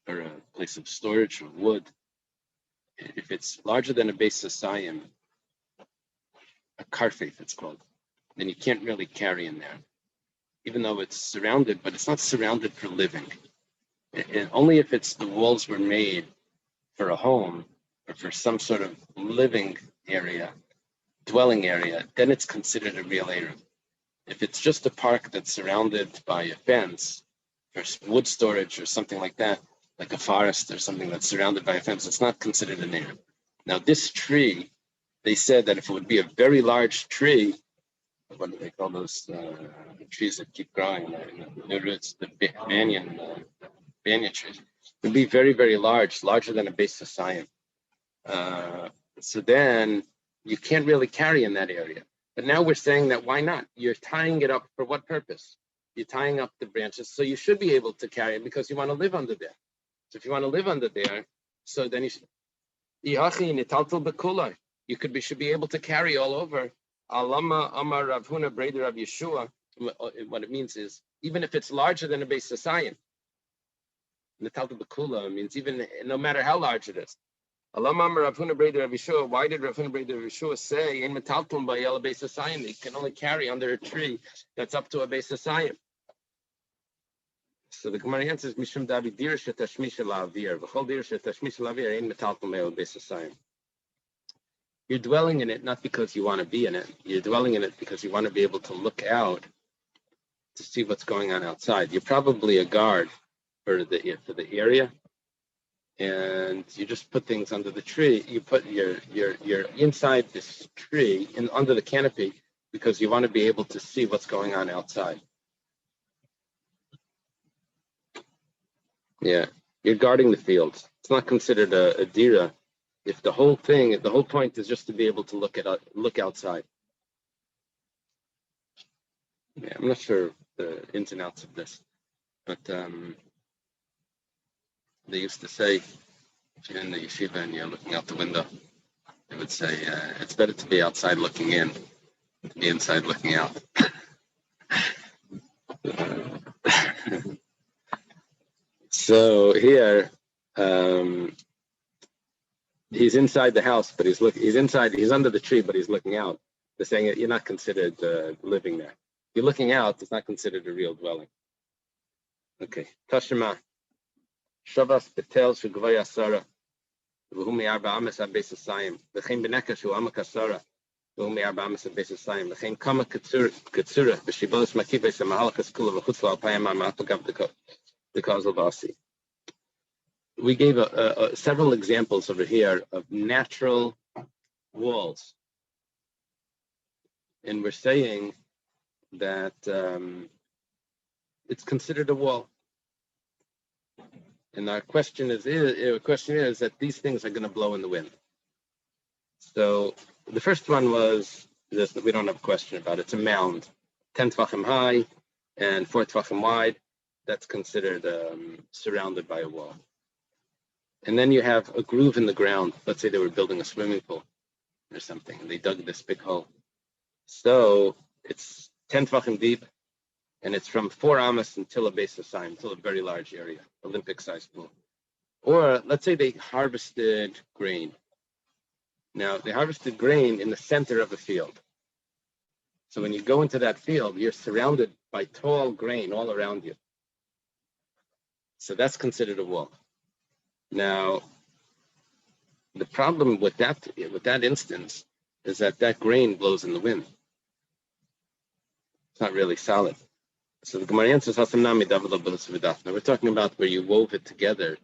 or a place of storage of wood, if it's larger than a base Sayim, a karfef it's called, then you can't really carry in there, even though it's surrounded, but it's not surrounded for living. And only if the walls were made for a home or for some sort of living area, dwelling area, then it's considered a real area. If it's just a park that's surrounded by a fence for wood storage or something like that, like a forest or something that's surrounded by a fence, it's not considered an area. Now this tree, they said that if it would be a very large tree, what do they call those trees that keep growing? The roots, the banyan trees, would be very, very large, larger than a base of Sayim. So then you can't really carry in that area. But now we're saying that why not? You're tying it up for what purpose? You're tying up the branches, so you should be able to carry it because you want to live under there. So if you want to live under there, so then you should. You should be able to carry all over. Alama Amar Rav Huna Breder Rav Yeshua. What it means is, even if it's larger than a base of Sayim, Netaltal Bekula means even no matter how large it is. Alama Amar Rav Huna Breder Rav Yeshua. Why did Rav Huna Breder Rav Yeshua say in Metaltum by Yellow base of Sayim they can only carry under a tree that's up to a base of Sayim? So the Gemara answers Mishum Davi Dir Shetashmish Lavir. V'chol Dir Shetashmish Lavir in Metaltum by Yellow base of Sayim. You're dwelling in it not because you want to be in it. You're dwelling in it because you want to be able to look out to see what's going on outside. You're probably a guard for the area, and you just put things under the tree. You put you're inside this tree and under the canopy because you want to be able to see what's going on outside. Yeah, you're guarding the fields. It's not considered a dira. If the whole point is just to be able to look outside. Yeah, I'm not sure the ins and outs of this, but they used to say, if you're in the yeshiva and you're looking out the window, they would say, it's better to be outside looking in than to be inside looking out. So here, he's inside the house, but he's under the tree, but he's looking out. They're saying you're not considered living there. You're looking out, it's not considered a real dwelling. Okay. Tashima. Shavas Betel Shugvay Asara. V'humi Arba Ames HaBeis HaSayim. V'chein Beneka Shu Amak Asara. V'humi Arba Ames HaBeis HaSayim. V'chein Kama Ketzura. V'shibolos Makibes HaMahalachas Kula V'chutz L'Alpayim HaMa'apagav D'Kaz L'Vasi. We gave several examples over here of natural walls. And we're saying that it's considered a wall. And our question is that these things are going to blow in the wind. So the first one was this that we don't have a question about. It's a mound, 10 tvachim high and 4 tvachim wide. That's considered surrounded by a wall. And then you have a groove in the ground. Let's say they were building a swimming pool or something, and they dug this big hole. So it's 10 tvachim deep, and it's from 4 amas until a base of Sayim, until a very large area, Olympic-sized pool. Or let's say they harvested grain. Now, they harvested grain in the center of a field. So when you go into that field, you're surrounded by tall grain all around you. So that's considered a wall. Now, the problem with that instance is that grain blows in the wind. It's not really solid. So the Gemara answers, now we're talking about where you wove it together,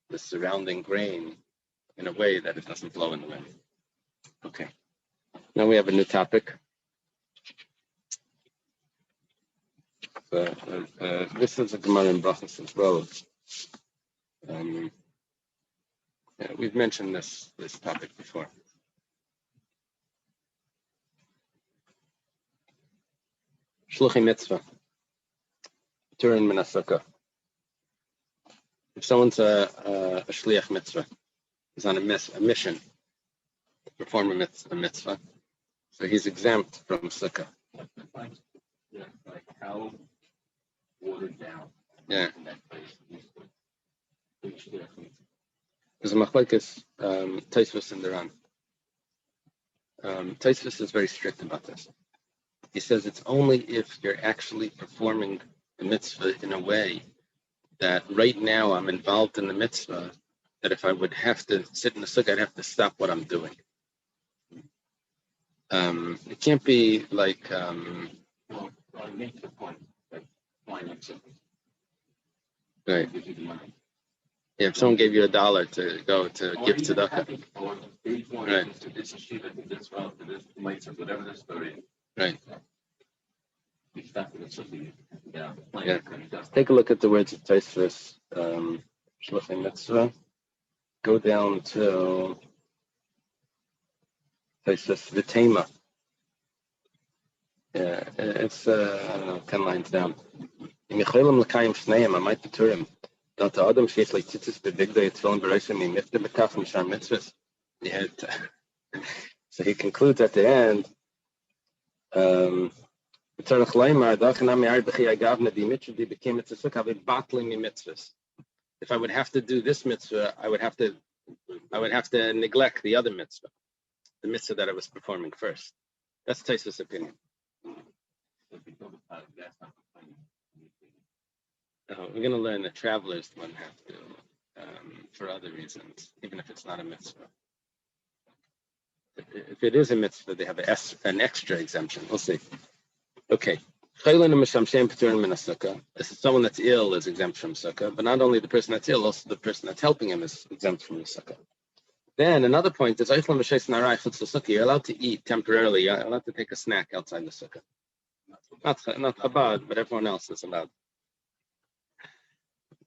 the surrounding grain, in a way that it doesn't blow in the wind. Okay. Now we have a new topic. This is a Gemara in Brachos as well. We've mentioned this topic before. Shluchi mitzvah. Turin minasaka. If someone's a shliach mitzvah, He's on a mission to perform a mitzvah. So he's exempt from sukkah. Yeah, like how watered down. Yeah. In that place. There's a machlokes, Tosfos and the Ran. Tosfos is very strict about this. He says it's only if you're actually performing the mitzvah in a way that right now I'm involved in the mitzvah, that if I would have to sit in the sukkah, I'd have to stop what I'm doing. It can't be like... Well, I make the point that flying up something. Right. Gives you the money. Yeah, if someone gave you $1 to go to give tzedakah. Or Right. to this yeshiva, to this well, to this place, or whatever the story is. Right. You stop it, it's something down. Yeah. Take a look at the words of Tosfos, Shluchim Mitzvah. Go down to Tosfos V'tema. Yeah, it's I don't know, 10 lines down. In Yecholim L'kayim Shneim, I might Turim. Don't the Adam she's like tzitzis bebigdei tefillin b'roshim mimifta b'kaf mishar mitzvahs. Yeah. So he concludes at the end. If I would have to do this mitzvah, I would have to neglect the other mitzvah, the mitzvah that I was performing first. That's Tosfos' opinion. We're going to learn that travelers wouldn't have to, for other reasons, even if it's not a mitzvah. If it is a mitzvah, they have an extra exemption. We'll see. Okay. This is someone that's ill is exempt from sukkah, but not only the person that's ill, also the person that's helping him is exempt from the sukkah. Then another point is you're allowed to eat temporarily. You're allowed to take a snack outside the sukkah. Not Chabad, but everyone else is allowed.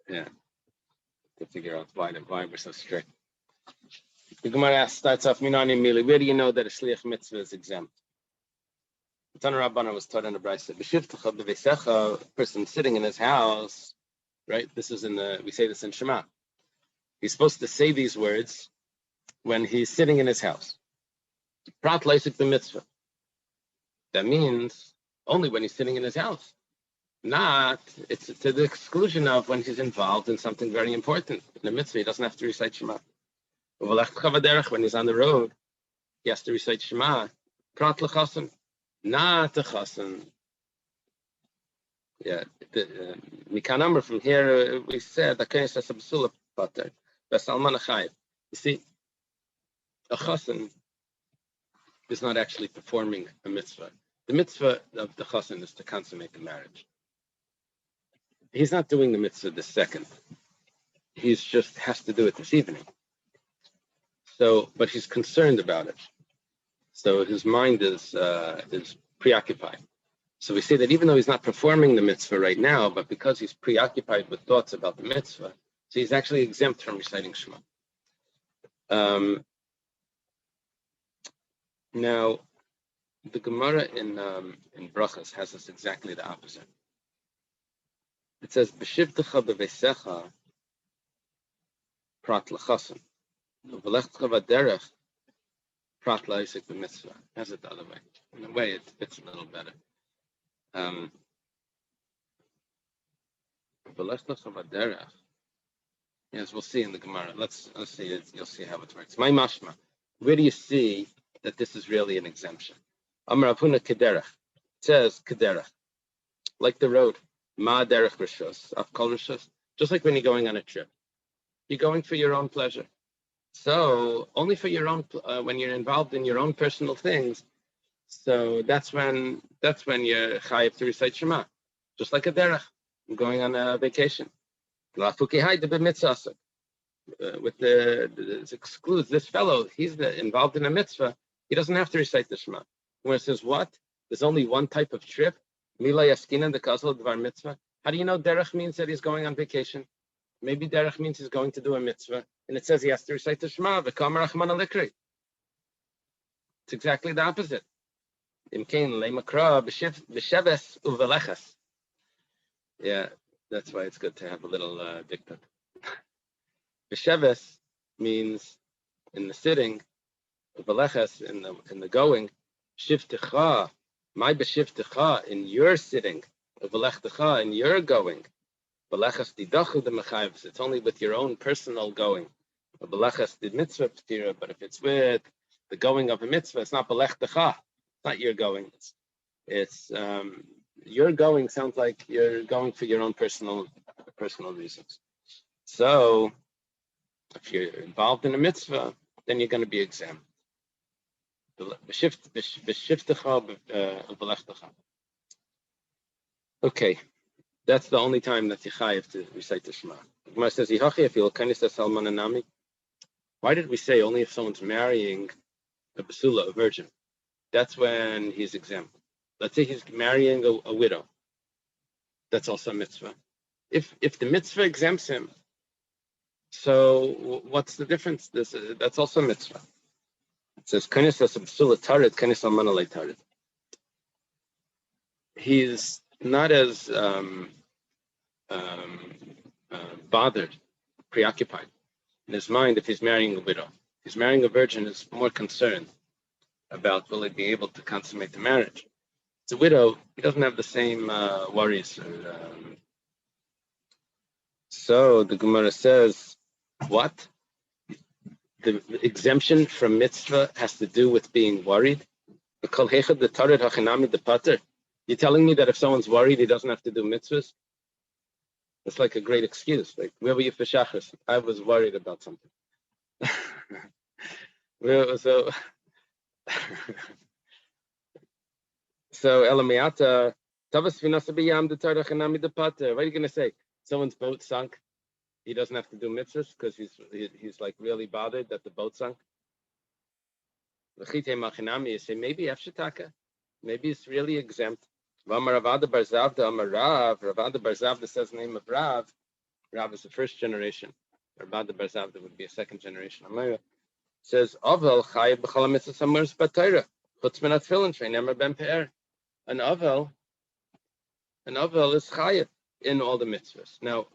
Yeah. To figure out why we're so strict. The Gemara starts off, where do you know that a shliach mitzvah is exempt? The Tana Rabbana was taught in the Brisa, a person sitting in his house, right? This is we say this in Shema. He's supposed to say these words when he's sitting in his house. Prat leisik the mitzvah. That means only when he's sitting in his house. It's to the exclusion of when he's involved in something very important. In the mitzvah, he doesn't have to recite Shema. When he's on the road, he has to recite Shema. Prat lechasen. Not a chasen. Yeah, Mikanamr from here we said you see, a chasen is not actually performing a mitzvah. The mitzvah of the chasen is to consummate the marriage. He's not doing the mitzvah this second. He's just has to do it this evening. So, but he's concerned about it. So his mind is preoccupied. So we say that even though he's not performing the mitzvah right now, but because he's preoccupied with thoughts about the mitzvah, so he's actually exempt from reciting Shema. Now, the Gemara in Brachas has this exactly the opposite. It says, "B'shivtecha b'veisecha prat l'chasen, v'lechtcha v'derech prat la'isik b'mitzvah." Has it the other way. In a way, it fits a little better. V'lechtcha v'derech. Yes, we'll see in the Gemara. Let's see it. You'll see how it works. My mashma. Where do you see that this is really an exemption? Amar Avuna kederech. It says kederech, like the road. Ma derech rishos, afkol rishos. Just like when you're going on a trip, you're going for your own pleasure. So only for your own when you're involved in your own personal things. So that's when you're chayiv to recite Shema, just like a derech. I'm going on a vacation. With it excludes this fellow. He's involved in a mitzvah. He doesn't have to recite the Shema. Where it says what? There's only one type of trip. Mila yaskina the kazal dvar mitzvah. How do you know derech means that he's going on vacation? Maybe derech means he's going to do a mitzvah, and it says he has to recite the Shema. V'kam rachman alikri. It's exactly the opposite. Imkein leimakra b'sheves uveleches. Yeah, that's why it's good to have a little diktat. B'sheves means in the sitting, v'leches in the going, shiftecha, my b'shiftecha in your sitting, v'lechtecha in your going, v'leches didachu the mechayvs. It's only with your own personal going. V'leches the mitzvah p'tira, but if it's with the going of a mitzvah, it's not b'lechtecha. It's not your going. It's your going sounds like you're going for your own personal reasons. So if you're involved in a mitzvah, then you're going to be exempt. Okay, that's the only time that you have to recite the Shema. Gemara says, why did we say only if someone's marrying a basula, a virgin? That's when he's exempt. Let's say he's marrying a widow. That's also a mitzvah. If the mitzvah exempts him, so what's the difference? That's also a mitzvah. It says, he's not as bothered, preoccupied in his mind if he's marrying a widow. If he's marrying a virgin, is more concerned about will he be able to consummate the marriage. It's a widow, he doesn't have the same worries. So the Gemara says, what? The exemption from mitzvah has to do with being worried? You're telling me that if someone's worried, he doesn't have to do mitzvahs? It's like a great excuse. Like, where were you for Shachris? I was worried about something. So Elamiata, what are you going to say? Someone's boat sunk. He doesn't have to do mitzvahs because he's like really bothered that the boat sunk. You say maybe Efshataka, maybe it's really exempt. Ravada Barzavda says the name of Rav. Rav is the first generation. Ravada Barzavda would be a second generation. Says Avel Chayav b'chala mitzvahs hamurs b'Torah chutz min atfilin she'nemer ben pe'er. An Avel is Chayav in all the mitzvahs. Now,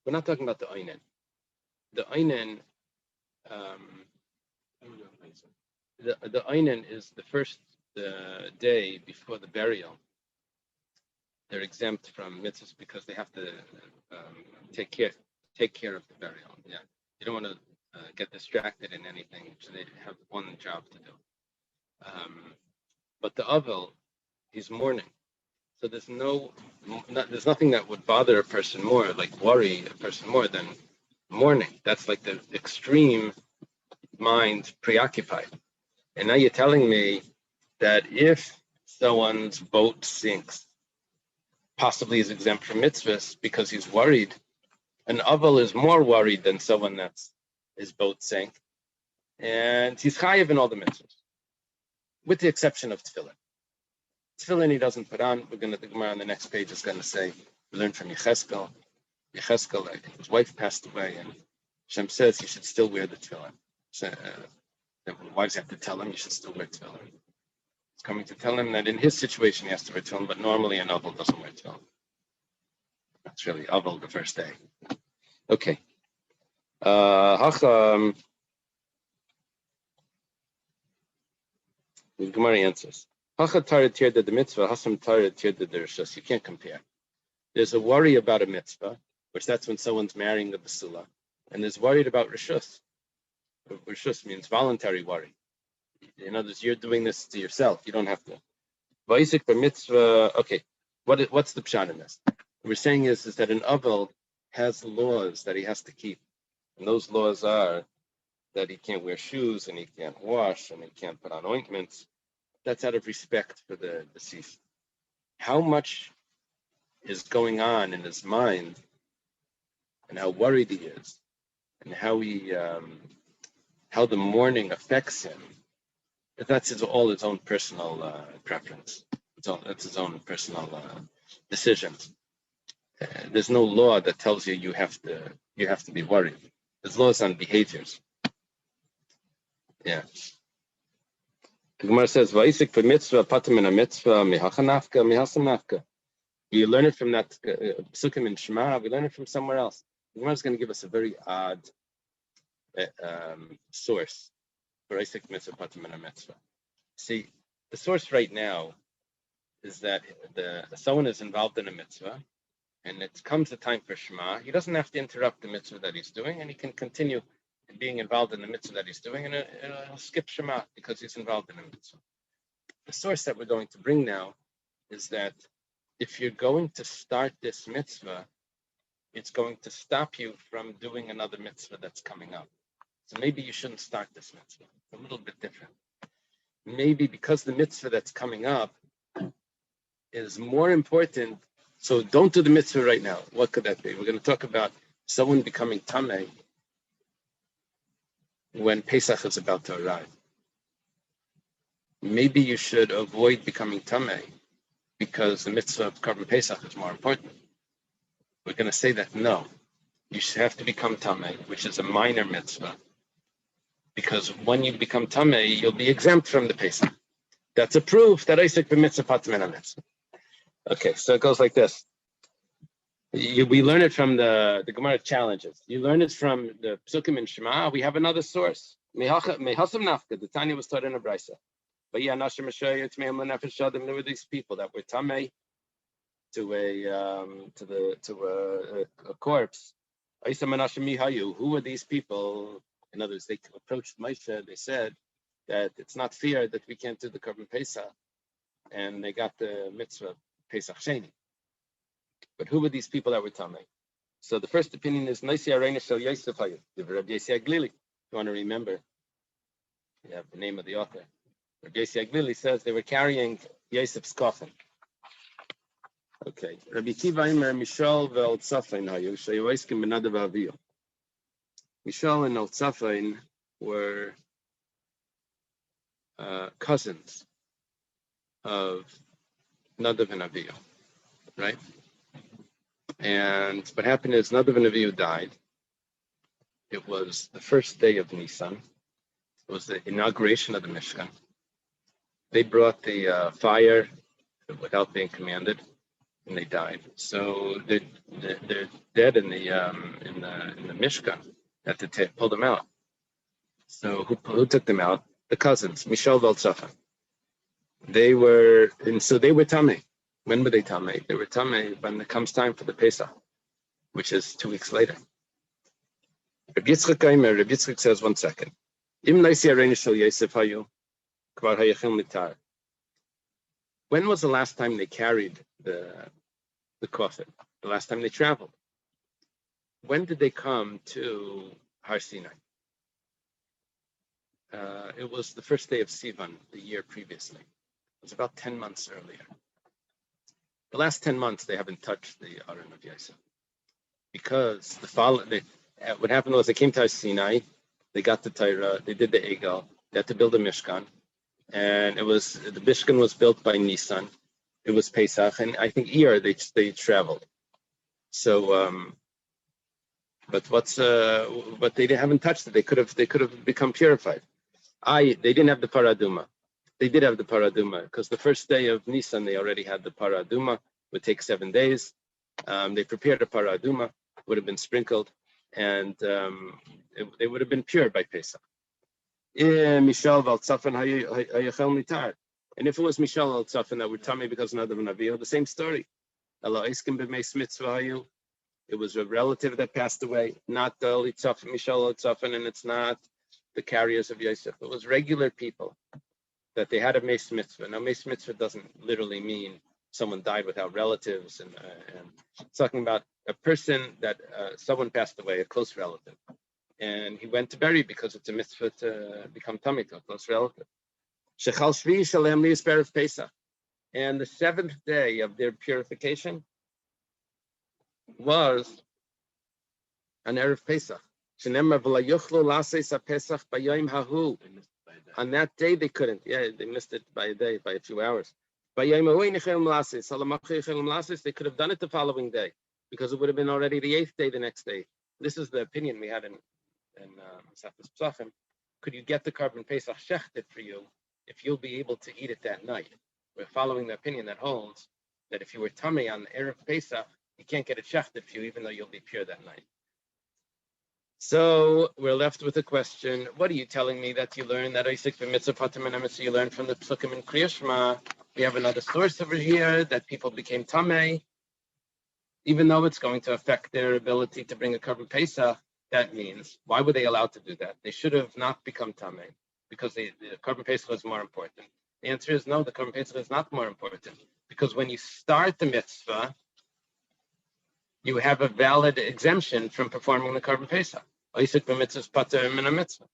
we're not talking about the Einin. The Einin, the Einin is the first day before the burial. They're exempt from mitzvahs because they have to take care of the burial. Yeah, you don't want to get distracted in anything, so they have one job to do. But the Avel, he's mourning. So there's nothing that would bother a person more, like worry a person more than mourning. That's like the extreme mind preoccupied. And now you're telling me that if someone's boat sinks, possibly is exempt from mitzvahs because he's worried. An aval is more worried than someone that's his boat sank, and he's chayiv in all the mitzvahs, with the exception of tefillin. Tefillin he doesn't put on. The Gemara on the next page is going to say, we learned from Yecheskel. Yecheskel, I think his wife passed away, and Hashem says he should still wear the tefillin. So, the wives have to tell him he should still wear tefillin. It's coming to tell him that in his situation he has to wear tefillin, but normally an aval doesn't wear tefillin. That's really aval the first day. Okay. The Gemara answers. The mitzvah, you can't compare. There's a worry about a mitzvah, which that's when someone's marrying a basula, and there's worried about rishus. Rishus means voluntary worry. In other words, you're doing this to yourself. You don't have to. Va'isik b'mitzvah. Okay, what's the pshat in this? What we're saying is that an avel has laws that he has to keep, and those laws are that he can't wear shoes, and he can't wash, and he can't put on ointments. That's out of respect for the deceased. How much is going on in his mind, and how worried he is, and how the mourning affects him. That's all his own personal preference. That's his own personal decisions. There's no law that tells you you have to be worried. There's laws on behaviors. Yeah. The Gemara says, "Va'isik for mitzvah, patim in a mitzvah, mihachanafka, mihasanafka." We learn it from that psukim in Shema. We learn it from somewhere else. The Gemara is going to give us a very odd source B'Reisik Mitzvah Patim and a Mitzvah. See, the source right now is that someone is involved in a mitzvah, and it comes the time for Shema. He doesn't have to interrupt the mitzvah that he's doing, and he can continue being involved in the mitzvah that he's doing, and he'll skip Shema because he's involved in a mitzvah. The source that we're going to bring now is that if you're going to start this mitzvah, it's going to stop you from doing another mitzvah that's coming up. So maybe you shouldn't start this mitzvah. It's a little bit different. Maybe because the mitzvah that's coming up is more important, so don't do the mitzvah right now. What could that be? We're going to talk about someone becoming tamei when Pesach is about to arrive. Maybe you should avoid becoming tamei because the mitzvah of Korban Pesach is more important. We're going to say that no, you should have to become tamei, which is a minor mitzvah, because when you become tamei, you'll be exempt from the Pesach. That's a proof that Isaac b'mitzvah patim and a mitzvah. Okay, so it goes like this. We learn it from the Gemara challenges. You learn it from the Psukim and Shema. We have another source. Mehasam nafka. The Tanya was taught in a brisa. But yeah, there were these people that were tamei to a corpse. Who were these people? In other words, they approached Moshe. They said that it's not fair that we can't do the Korban Pesach, and they got the mitzvah Pesach Sheni. But who were these people that were tamei? So the first opinion is Naisi Arena Shel Yosef Hayu. Rabbi Yossi Aglili. If you want to remember, you have the name of the author. Rabbi Yossi Aglili says they were carrying Yosef's coffin. Okay. Rabbi Kiva Imer Mishal ve'Ol Tzafein Hayu Sheyoiskim Benadav Aviyo. Mishal and Ol Tzafein were cousins of Nadav and Aviyo, right? And what happened is Nadav and Avihu died. It was the first day of Nisan. It was the inauguration of the Mishkan. They brought the fire without being commanded, and they died. So they're dead in the Mishkan. Had to pull them out. So who took them out? The cousins, Mishal Veltzafa. They were tamei. When were they tamei? They were tamei when it comes time for the Pesach, which is 2 weeks later. Rabbi Yitzchak says, 1 second. When was the last time they carried the coffin? The last time they traveled? When did they come to Har Sinai? It was the first day of Sivan, the year previously. It was about 10 months earlier. The last 10 months, they haven't touched the Aron of Yosef. Because what happened was they came to Har Sinai, they got the Torah, they did the Egel, they had to build a Mishkan. And the Mishkan was built by Nisan. It was Pesach, and I think they traveled. So, but they haven't touched it. They could have become purified. They didn't have the Paraduma. They did have the Paraduma because the first day of Nisan they already had the Paraduma. It would take 7 days. They prepared a Paraduma, would have been sprinkled, and they would have been pure by Pesach. And if it was Mishal al Tzafan that were tamei because of Nadav and Avihu, the same story. It was a relative that passed away, not the Mishal al Tzafan, and it's not the carriers of Yosef. It was regular people that they had a meis mitzvah. Now, meis mitzvah doesn't literally mean someone died without relatives, and it's talking about a person that someone passed away, a close relative. And he went to bury because it's a mitzvah to become tamei to a close relative. Shechal Shvi Shalem Lias Berev Pesach. And the 7th day of their purification was an Erev Pesach. Shenemar V'la Yuchlu Laseis HaPesach B'yayim Hahu. On that day they couldn't. Yeah, they missed it by a day, by a few hours. B'yayim Hahu Nichelim Laseis. Halamachri Nichelim Laseis. They could have done it the following day because it would have been already the 8th day the next day. This is the opinion we had in Masechtas Pesachim. Could you get the Korban Pesach shechted for you if you'll be able to eat it that night? We're following the opinion that holds that if you were tamei on the Erev Pesach, you can't get it shechted for you even though you'll be pure that night. So we're left with a question. What are you telling me that you learned that Isaac b'mitzvah patim and emes you learned from the psukim in Kriya Shema? We have another source over here that people became tamei, even though it's going to affect their ability to bring a korban Pesach. That means, why were they allowed to do that? They should have not become tamei because the korban Pesach was more important. The answer is no, the korban Pesach is not more important, because when you start the mitzvah, you have a valid exemption from performing the korban Pesach. Isaac b'mitzvah pater min mitzvah.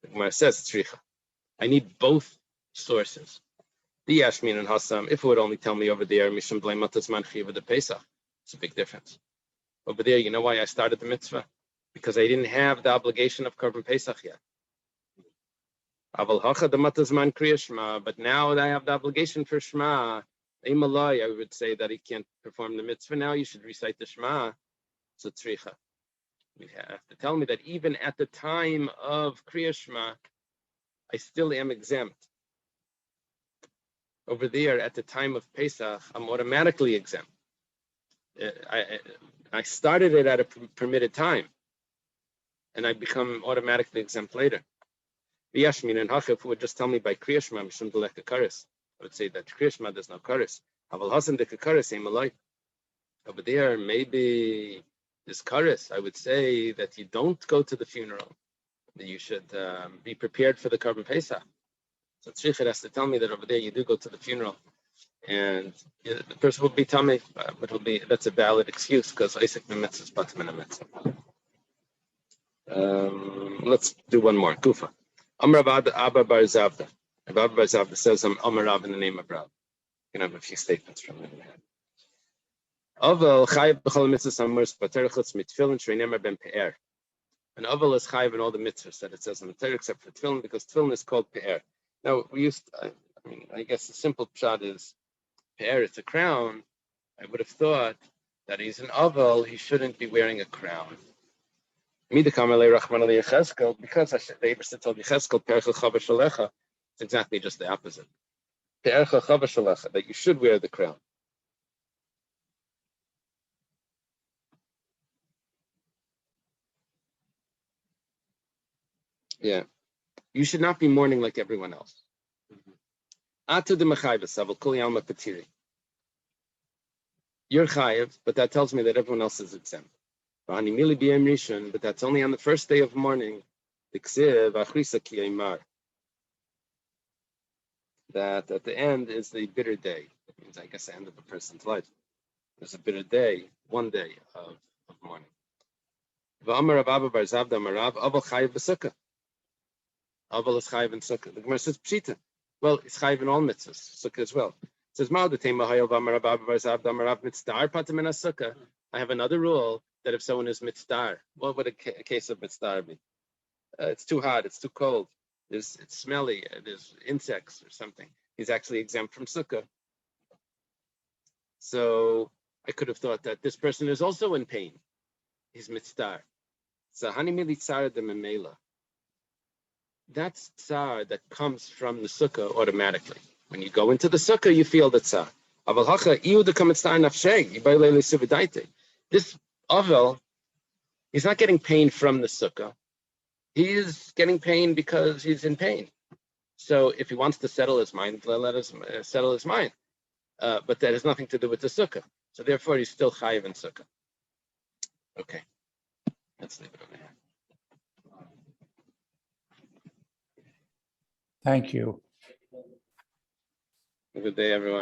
The Gemara says tzricha. I need both sources. The Yashmin and Hassam, if it would only tell me over there, Mishum Blaimatas Manchi with the Pesach, it's a big difference. Over there, you know why I started the mitzvah? Because I didn't have the obligation of korban Pesach yet. Aval Hacha the Matas Man Kriya Shema, but now that I have the obligation for Shema, Imalai, I would say that he can't perform the mitzvah now. You should recite the Shema. So tzricha. You have to tell me that even at the time of Kriya Shema, I still am exempt. Over there, at the time of Pesach, I'm automatically exempt. I started it at a permitted time, and I become automatically exempt later. The Yashmin and Hachif would just tell me by Kriya Shema, Mishum Delek Karis. I would say that Kriya Shema there's no Karis. Aval Hasan de Karis, Emalai. Over there, maybe this Karis, I would say that you don't go to the funeral, that you should be prepared for the korban Pesach. So Tzricha has to tell me that over there you do go to the funeral, and the person will be tamei, but that's a valid excuse because Isaac b'mitzvah is patim in a mitzvah. Let's do one more. Kufa. Amar Abba Bar Zavda. Abba Bar Zavda says Amar Rav in the name of Rav. You can have a few statements from him. Aval chayiv b'chol mitzvahs amurs pater chutz mitfilin shreinemer ben pe'er. And Aval is chayiv in all the mitzvahs that it says in the Torah except for tefillin, because tefillin is called pe'er. Now, I guess the simple shot is, pe'er, it's a crown. I would have thought that he's an aval, he shouldn't be wearing a crown. Because the Eberste told Yecheskel, pe'er chachava shalecha, it's exactly just the opposite. Pe'er chachava shalecha, that you should wear the crown. Yeah. You should not be mourning like everyone else. You're chayiv, but that tells me that everyone else is exempt. But that's only on the first day of mourning. That at the end is the bitter day. That means, I guess, the end of a person's life. There's a bitter day, one day of mourning. Aval is chayiv in Sukkah. The Gemara says pshita. Well, it's chayiv in all mitzvahs, Sukkah as well. It says Sukkah. I have another rule that if someone is mitzvah, what would a case of mitzvah be? It's too hot, it's too cold, it's smelly, there's insects or something. He's actually exempt from Sukkah. So I could have thought that this person is also in pain. He's mitzvah. So hani mili tzara de memela. That's tsar that comes from the sukkah automatically. When you go into the sukkah, you feel the tsar. This avel, he's not getting pain from the sukkah. He is getting pain because he's in pain. So if he wants to settle his mind, let us settle his mind. But that has nothing to do with the sukkah. So therefore, he's still chayiv in sukkah. Okay, let's leave it over here. Thank you. Good day, everyone.